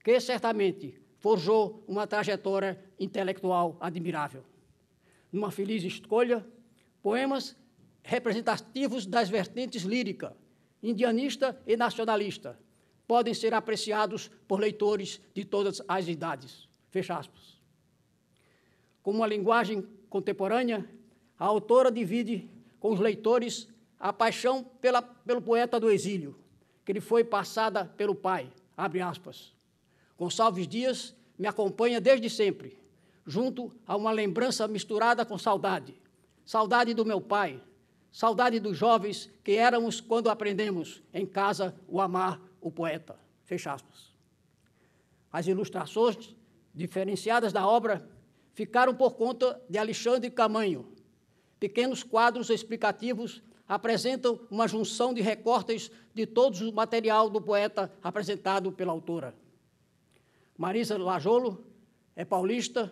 que certamente forjou uma trajetória intelectual admirável. Numa feliz escolha, poemas representativos das vertentes lírica, indianista e nacionalista podem ser apreciados por leitores de todas as idades. Fecha aspas. Com uma linguagem contemporânea, a autora divide com os leitores a paixão pelo poeta do exílio, que lhe foi passada pelo pai, abre aspas. Gonçalves Dias me acompanha desde sempre, junto a uma lembrança misturada com saudade. Saudade do meu pai, saudade dos jovens que éramos quando aprendemos em casa o amar o poeta. Fecha aspas. As ilustrações diferenciadas da obra ficaram por conta de Alexandre Camanho. Pequenos quadros explicativos apresentam uma junção de recortes de todo o material do poeta apresentado pela autora. Marisa Lajolo é paulista,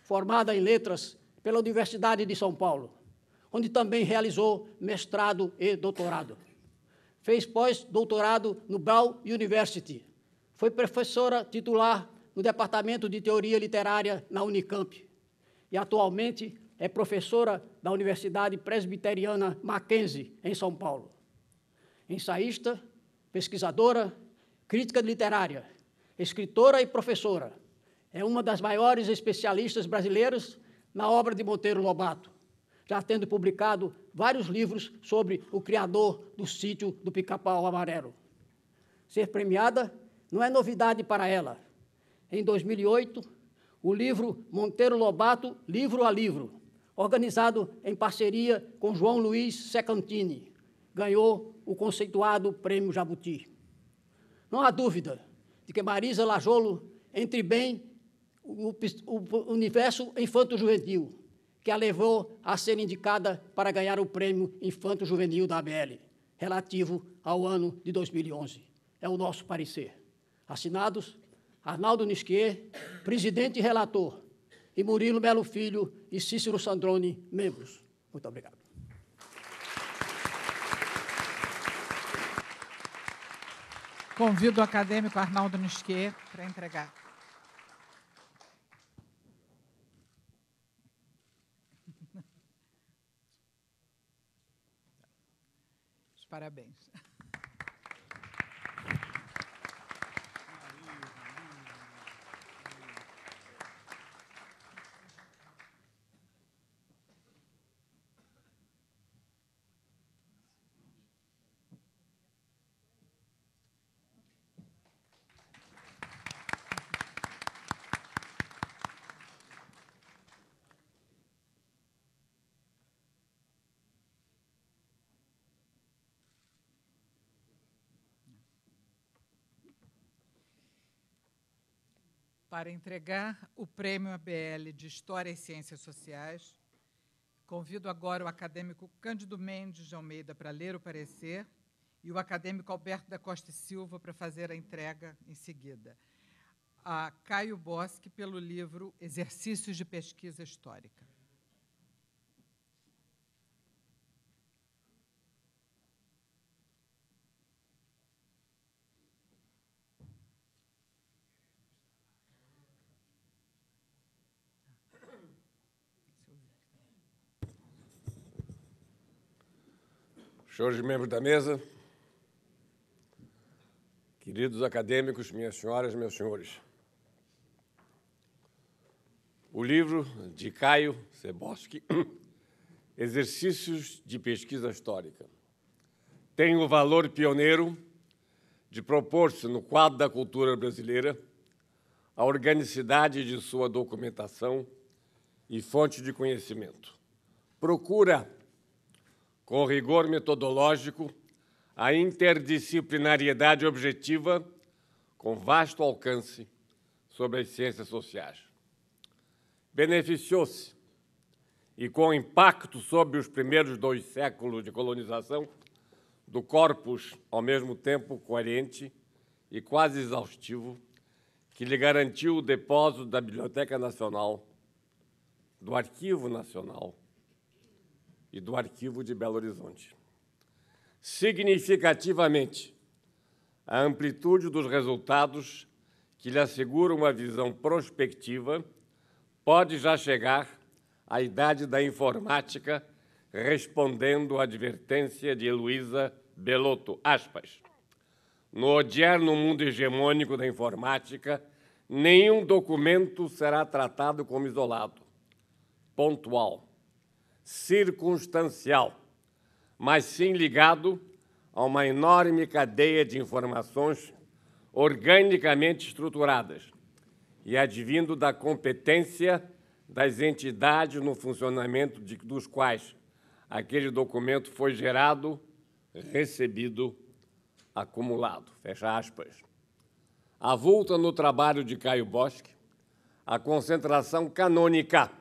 formada em letras pela Universidade de São Paulo, onde também realizou mestrado e doutorado. Fez pós-doutorado no Brown University. Foi professora titular no Departamento de Teoria Literária na Unicamp e atualmente é professora da Universidade Presbiteriana Mackenzie, em São Paulo. Ensaísta, pesquisadora, crítica literária, escritora e professora. É uma das maiores especialistas brasileiras na obra de Monteiro Lobato, já tendo publicado vários livros sobre o criador do Sítio do Pica-Pau Amarelo. Ser premiada não é novidade para ela. Em 2008, o livro Monteiro Lobato, Livro a Livro, organizado em parceria com João Luiz Secantini, ganhou o conceituado Prêmio Jabuti. Não há dúvida de que Marisa Lajolo entre bem o universo infanto-juvenil, que a levou a ser indicada para ganhar o Prêmio Infanto-Juvenil da ABL, relativo ao ano de 2011. É o nosso parecer. Assinados, Arnaldo Nisquier, presidente e relator, e Murilo Melo Filho e Cícero Sandrone, membros. Muito obrigado. Convido o acadêmico Arnaldo Nisquier para entregar. Os parabéns. Para entregar o Prêmio ABL de História e Ciências Sociais, convido agora o acadêmico Cândido Mendes de Almeida para ler o parecer e o acadêmico Alberto da Costa e Silva para fazer a entrega em seguida. A Caio Bosque, pelo livro Exercícios de Pesquisa Histórica. Senhores membros da mesa, queridos acadêmicos, minhas senhoras e meus senhores, o livro de Caio Bosque, Exercícios de Pesquisa Histórica, tem o valor pioneiro de propor-se, no quadro da cultura brasileira, a organicidade de sua documentação e fonte de conhecimento. Procura, com rigor metodológico, a interdisciplinariedade objetiva com vasto alcance sobre as ciências sociais. Beneficiou-se, e com impacto sobre os primeiros 2 séculos de colonização, do corpus, ao mesmo tempo coerente e quase exaustivo, que lhe garantiu o depósito da Biblioteca Nacional, do Arquivo Nacional e do Arquivo de Belo Horizonte. Significativamente, a amplitude dos resultados que lhe assegura uma visão prospectiva pode já chegar à idade da informática, respondendo à advertência de Heloísa Belotto, aspas, no odierno mundo hegemônico da informática, nenhum documento será tratado como isolado, pontual, circunstancial, mas sim ligado a uma enorme cadeia de informações organicamente estruturadas e advindo da competência das entidades no funcionamento dos quais aquele documento foi gerado, recebido, acumulado. Fecha aspas. Avulta no trabalho de Caio Bosque a concentração canônica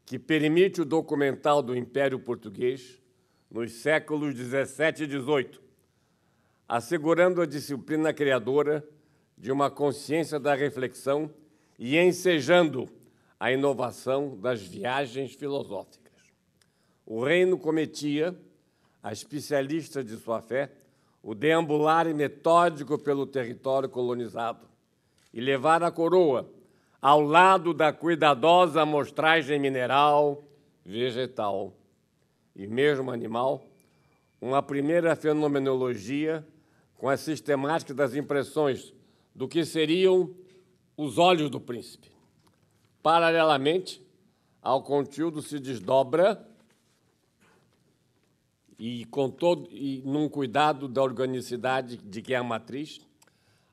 que permite o documental do Império Português nos séculos XVII e XVIII, assegurando a disciplina criadora de uma consciência da reflexão e ensejando a inovação das viagens filosóficas. O reino cometia, a especialistas de sua fé, o deambular metódico pelo território colonizado e levar a coroa, ao lado da cuidadosa amostragem mineral, vegetal e mesmo animal, uma primeira fenomenologia com a sistemática das impressões do que seriam os olhos do príncipe. Paralelamente, ao conteúdo se desdobra e num cuidado da organicidade de que é a matriz,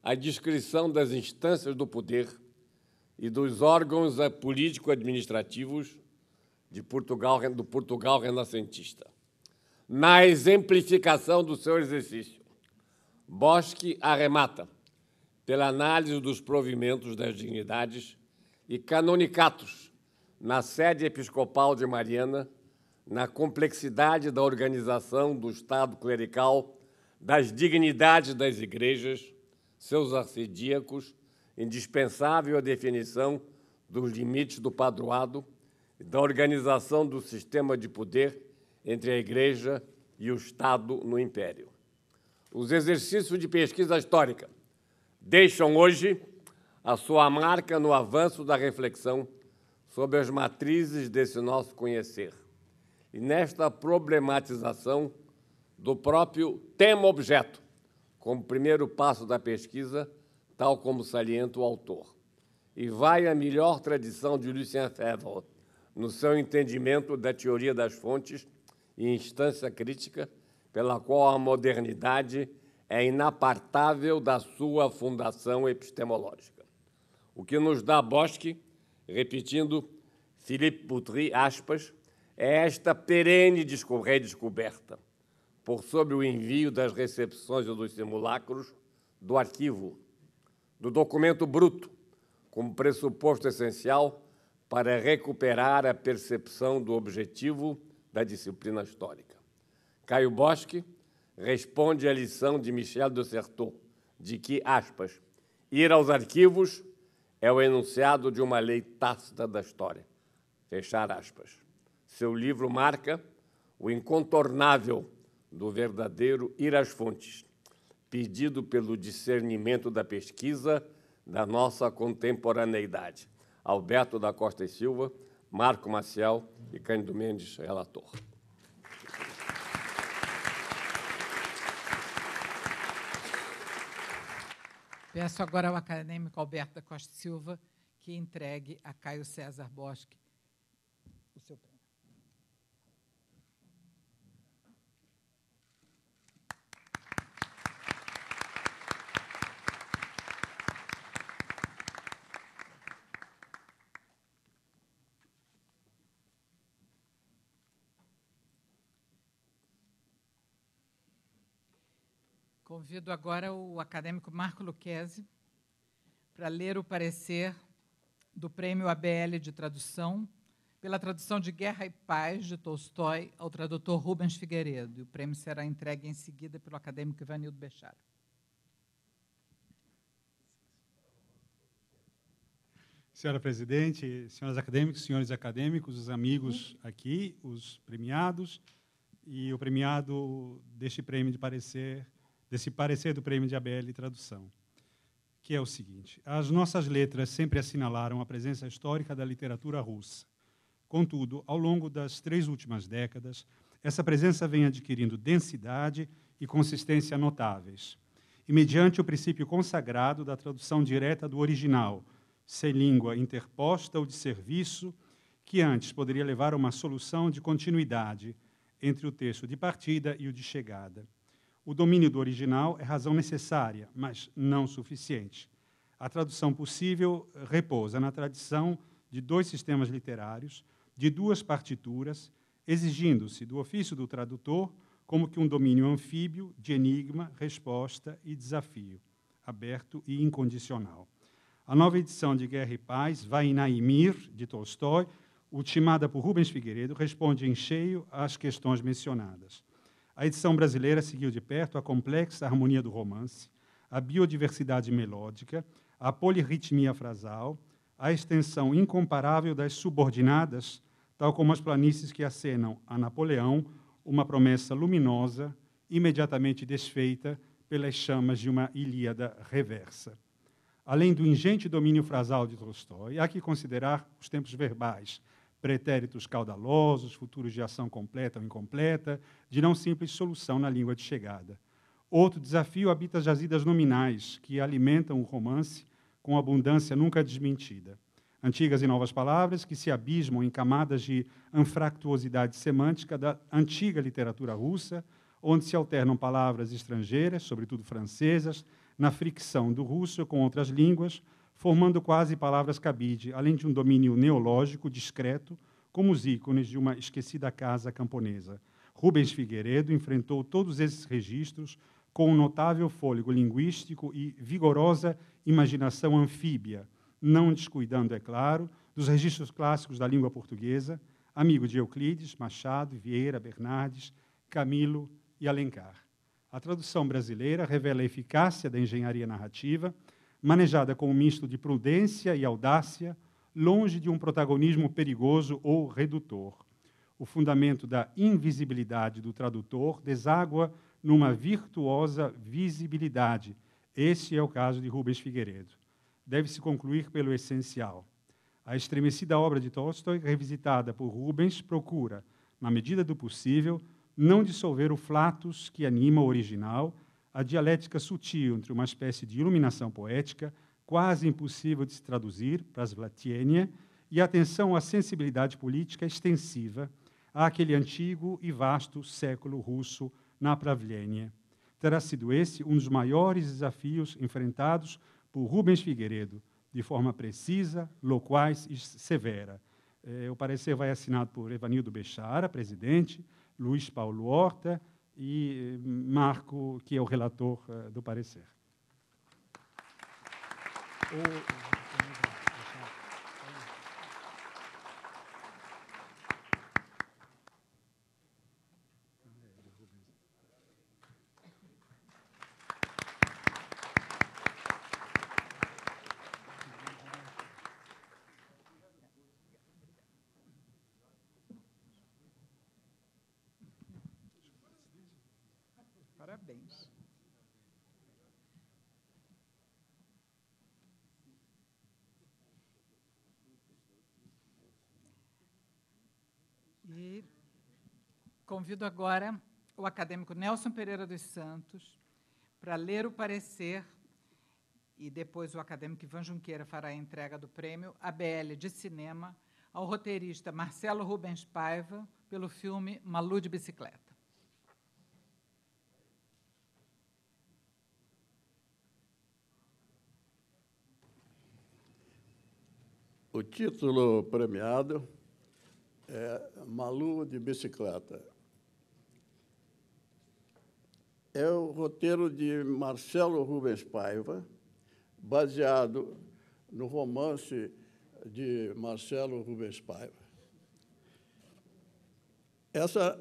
a descrição das instâncias do poder e dos órgãos político-administrativos do Portugal renascentista. Na exemplificação do seu exercício, Boschi arremata pela análise dos provimentos das dignidades e canonicatos na sede episcopal de Mariana, na complexidade da organização do Estado clerical, das dignidades das igrejas, seus arcediacos, indispensável a definição dos limites do padroado e da organização do sistema de poder entre a Igreja e o Estado no Império. Os exercícios de pesquisa histórica deixam hoje a sua marca no avanço da reflexão sobre as matrizes desse nosso conhecer e nesta problematização do próprio tema-objeto, como primeiro passo da pesquisa, tal como salienta o autor. E vai a melhor tradição de Lucien Febvre, no seu entendimento da teoria das fontes e instância crítica, pela qual a modernidade é inapartável da sua fundação epistemológica. O que nos dá Boschi, repetindo Philippe Boutry, aspas, é esta perene redescoberta, por sobre o envio das recepções e dos simulacros, do arquivo, do documento bruto, como pressuposto essencial para recuperar a percepção do objetivo da disciplina histórica. Caio Boschi responde à lição de Michel de Certeau, de que, aspas, ir aos arquivos é o enunciado de uma lei tácita da história. Fechar aspas. Seu livro marca o incontornável do verdadeiro ir às fontes, pedido pelo discernimento da pesquisa da nossa contemporaneidade. Alberto da Costa e Silva, Marco Maciel e Cândido Mendes, relator. Peço agora ao acadêmico Alberto da Costa e Silva que entregue a Caio César Boschi o seu prêmio. Convido agora o acadêmico Marco Lucchesi para ler o parecer do Prêmio ABL de Tradução pela tradução de Guerra e Paz, de Tolstói, ao tradutor Rubens Figueiredo. E o prêmio será entregue em seguida pelo acadêmico Ivanildo Bechara. Senhora Presidente, senhoras acadêmicos, senhores acadêmicos, os amigos aqui, os premiados e o premiado deste prêmio de parecer, desse parecer do Prêmio de ABL de Tradução, que é o seguinte: as nossas letras sempre assinalaram a presença histórica da literatura russa. Contudo, ao longo das 3 últimas décadas, essa presença vem adquirindo densidade e consistência notáveis, e mediante o princípio consagrado da tradução direta do original, sem língua interposta ou de serviço, que antes poderia levar a uma solução de continuidade entre o texto de partida e o de chegada. O domínio do original é razão necessária, mas não suficiente. A tradução possível repousa na tradição de 2 sistemas literários, de 2 partituras, exigindo-se do ofício do tradutor como que um domínio anfíbio de enigma, resposta e desafio, aberto e incondicional. A nova edição de Guerra e Paz, Vaina e Mir, de Tolstói, ultimada por Rubens Figueiredo, responde em cheio às questões mencionadas. A edição brasileira seguiu de perto a complexa harmonia do romance, a biodiversidade melódica, a polirritmia frasal, a extensão incomparável das subordinadas, tal como as planícies que acenam a Napoleão uma promessa luminosa, imediatamente desfeita pelas chamas de uma Ilíada reversa. Além do ingente domínio frasal de Tolstói, há que considerar os tempos verbais, pretéritos caudalosos, futuros de ação completa ou incompleta, de não simples solução na língua de chegada. Outro desafio habita as jazidas nominais, que alimentam o romance com abundância nunca desmentida. Antigas e novas palavras que se abismam em camadas de anfractuosidade semântica da antiga literatura russa, onde se alternam palavras estrangeiras, sobretudo francesas, na fricção do russo com outras línguas, formando quase palavras cabide, além de um domínio neológico discreto, como os ícones de uma esquecida casa camponesa. Rubens Figueiredo enfrentou todos esses registros com um notável fôlego linguístico e vigorosa imaginação anfíbia, não descuidando, é claro, dos registros clássicos da língua portuguesa, amigo de Euclides, Machado, Vieira, Bernardes, Camilo e Alencar. A tradução brasileira revela a eficácia da engenharia narrativa, manejada com um misto de prudência e audácia, longe de um protagonismo perigoso ou redutor. O fundamento da invisibilidade do tradutor deságua numa virtuosa visibilidade. Esse é o caso de Rubens Figueiredo. Deve-se concluir pelo essencial. A estremecida obra de Tolstói, revisitada por Rubens, procura, na medida do possível, não dissolver o flatus que anima o original, a dialética sutil entre uma espécie de iluminação poética, quase impossível de se traduzir, Prasvlatienia, e a atenção à sensibilidade política extensiva àquele antigo e vasto século russo na Pravlenia. Terá sido esse um dos maiores desafios enfrentados por Rubens Figueiredo, de forma precisa, loquaz e severa. O parecer vai assinado por Evanildo Bechara, presidente, Luiz Paulo Horta e Marco, que é o relator do parecer. Parabéns. E convido agora o acadêmico Nelson Pereira dos Santos para ler o parecer e depois o acadêmico Ivan Junqueira fará a entrega do prêmio ABL de Cinema ao roteirista Marcelo Rubens Paiva pelo filme Malu de Bicicleta. O título premiado é Malu de Bicicleta. É o roteiro de Marcelo Rubens Paiva, baseado no romance de Marcelo Rubens Paiva. Essa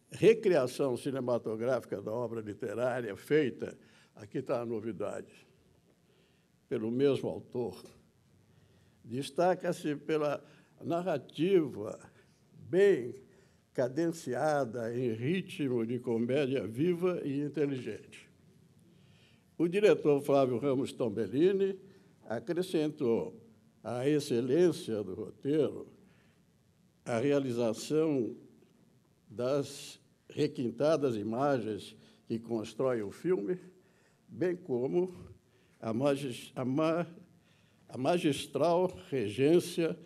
recriação cinematográfica da obra literária feita, aqui está a novidade, pelo mesmo autor, destaca-se pela narrativa bem cadenciada, em ritmo de comédia viva e inteligente. O diretor Flávio Ramos Tombellini acrescentou à excelência do roteiro a realização das requintadas imagens que constroem o filme, bem como a magistral regência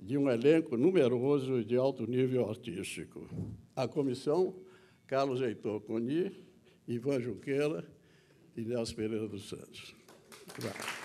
de um elenco numeroso de alto nível artístico. A comissão, Carlos Heitor Coni, Ivan Junqueira e Nelson Pereira dos Santos. Obrigado.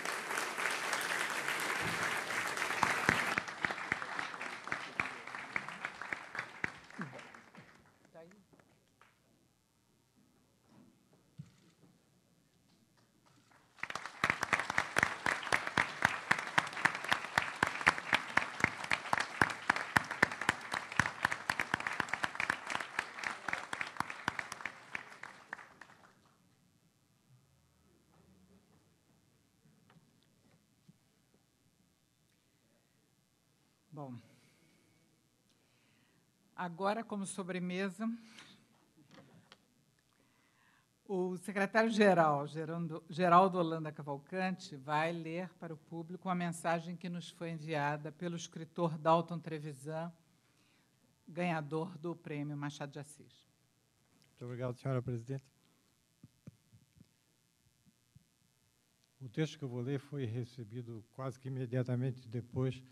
Bom, agora, como sobremesa, o secretário-geral, Geraldo Holanda Cavalcante, vai ler para o público uma mensagem que nos foi enviada pelo escritor Dalton Trevisan, ganhador do Prêmio Machado de Assis. Muito obrigado, senhora presidente. O texto que eu vou ler foi recebido quase que imediatamente depois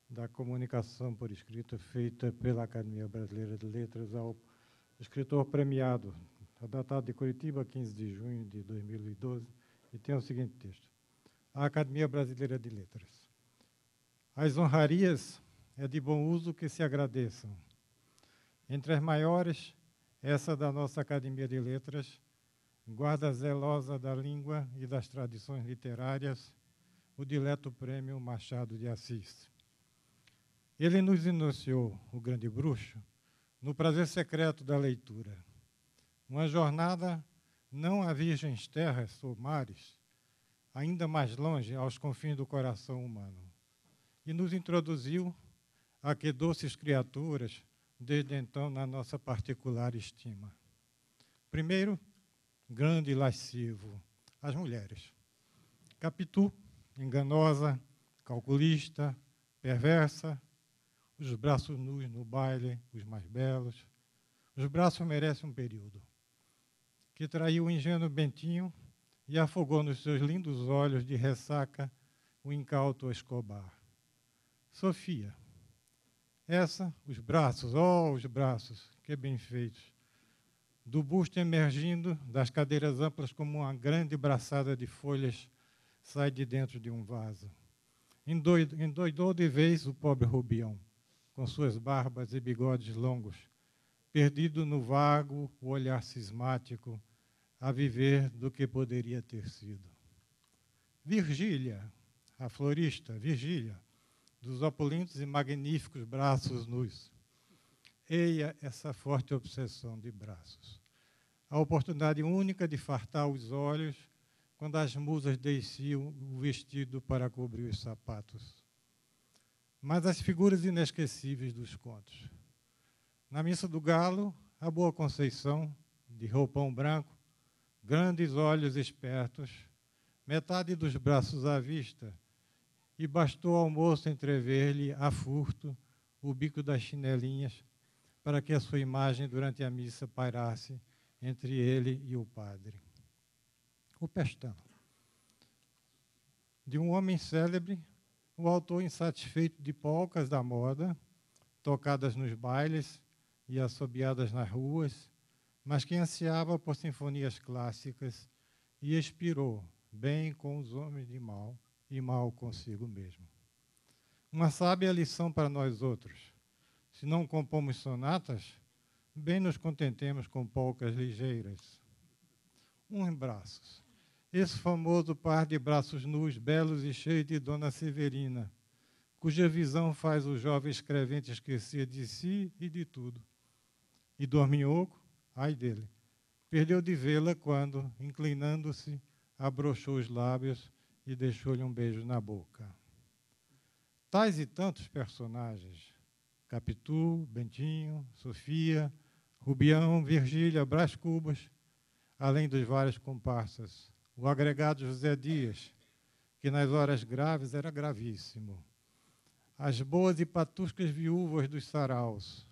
da comunicação por escrito feita pela Academia Brasileira de Letras ao escritor premiado, datado de Curitiba, 15 de junho de 2012, e tem o seguinte texto. A Academia Brasileira de Letras. As honrarias é de bom uso que se agradeçam. Entre as maiores, essa da nossa Academia de Letras, guarda zelosa da língua e das tradições literárias, o dileto prêmio Machado de Assis. Ele nos iniciou, o grande bruxo, no prazer secreto da leitura. Uma jornada não a virgens terras ou mares, ainda mais longe aos confins do coração humano. E nos introduziu a que doces criaturas, desde então, na nossa particular estima. Primeiro, grande e lascivo, as mulheres. Capitu, enganosa, calculista, perversa, os braços nus no baile, os mais belos. Os braços merecem um período. Que traiu o ingênuo Bentinho e afogou nos seus lindos olhos de ressaca o incauto Escobar. Sofia. Essa, os braços, os braços, que bem feitos. Do busto emergindo, das cadeiras amplas como uma grande braçada de folhas, sai de dentro de um vaso. Endoidou de vez o pobre Rubião, com suas barbas e bigodes longos, perdido no vago, o olhar cismático, a viver do que poderia ter sido. Virgília, a florista, Virgília, dos opulentos e magníficos braços nus. Eia essa forte obsessão de braços. A oportunidade única de fartar os olhos quando as musas desciam o vestido para cobrir os sapatos. Mas as figuras inesquecíveis dos contos. Na Missa do Galo, a Boa Conceição, de roupão branco, grandes olhos espertos, metade dos braços à vista, e bastou ao moço entrever-lhe, a furto, o bico das chinelinhas, para que a sua imagem, durante a missa, pairasse entre ele e o padre. O Pestão. De um homem célebre, o autor insatisfeito de polcas da moda, tocadas nos bailes e assobiadas nas ruas, mas que ansiava por sinfonias clássicas e expirou bem com os homens de mal e mal consigo mesmo. Uma sábia lição para nós outros. Se não compomos sonatas, bem nos contentemos com polcas ligeiras. Uns braços. Esse famoso par de braços nus, belos e cheios de Dona Severina, cuja visão faz o jovem escrevente esquecer de si e de tudo. E Dorminhoco, ai dele, perdeu de vê-la quando, inclinando-se, abrochou os lábios e deixou-lhe um beijo na boca. Tais e tantos personagens, Capitu, Bentinho, Sofia, Rubião, Virgília, Brás Cubas, além dos vários comparsas, o agregado José Dias, que nas horas graves era gravíssimo, as boas e patuscas viúvas dos saraus,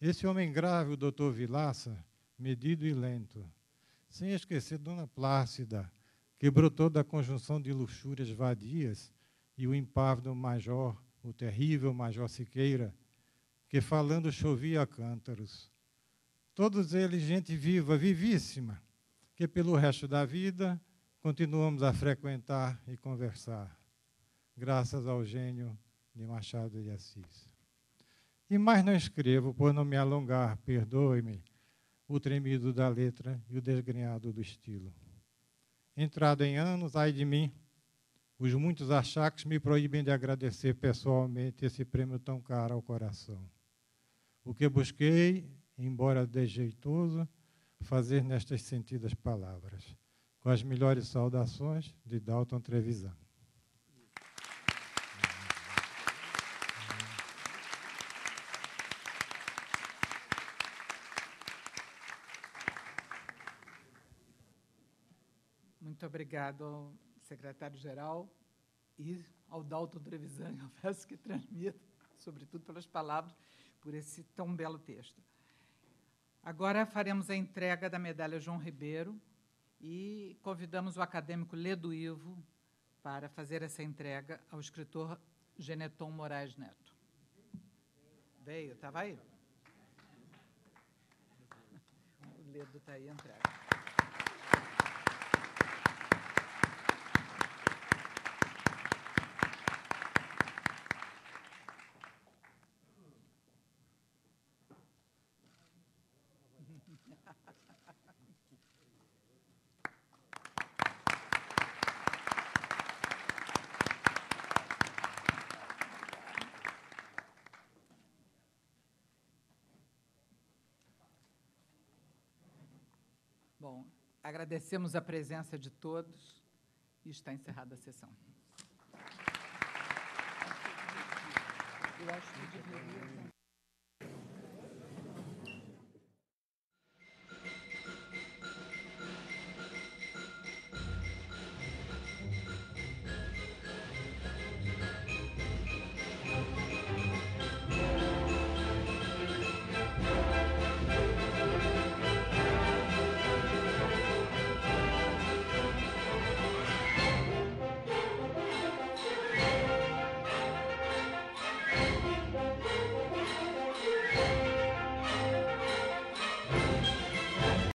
esse homem grave, o doutor Vilaça, medido e lento, sem esquecer Dona Plácida, que brotou da conjunção de luxúrias vadias, e o impávido major, o terrível major Siqueira, que falando chovia a cântaros. Todos eles gente viva, vivíssima, que pelo resto da vida continuamos a frequentar e conversar, graças ao gênio de Machado de Assis. E mais não escrevo, por não me alongar, perdoe-me, o tremido da letra e o desgrenhado do estilo. Entrado em anos, ai de mim, os muitos achaques me proíbem de agradecer pessoalmente esse prêmio tão caro ao coração. O que busquei, embora desjeitoso, fazer nestas sentidas palavras, com as melhores saudações de Dalton Trevisan. Muito obrigado ao secretário-geral e ao Dalton Trevisan, eu peço que transmita, sobretudo pelas palavras, por esse tão belo texto. Agora faremos a entrega da medalha João Ribeiro e convidamos o acadêmico Ledo Ivo para fazer essa entrega ao escritor Geneton Moraes Neto. Veio, estava aí? O Ledo está aí, entrega. Bom, agradecemos a presença de todos e está encerrada a sessão. Eu acho que deveria...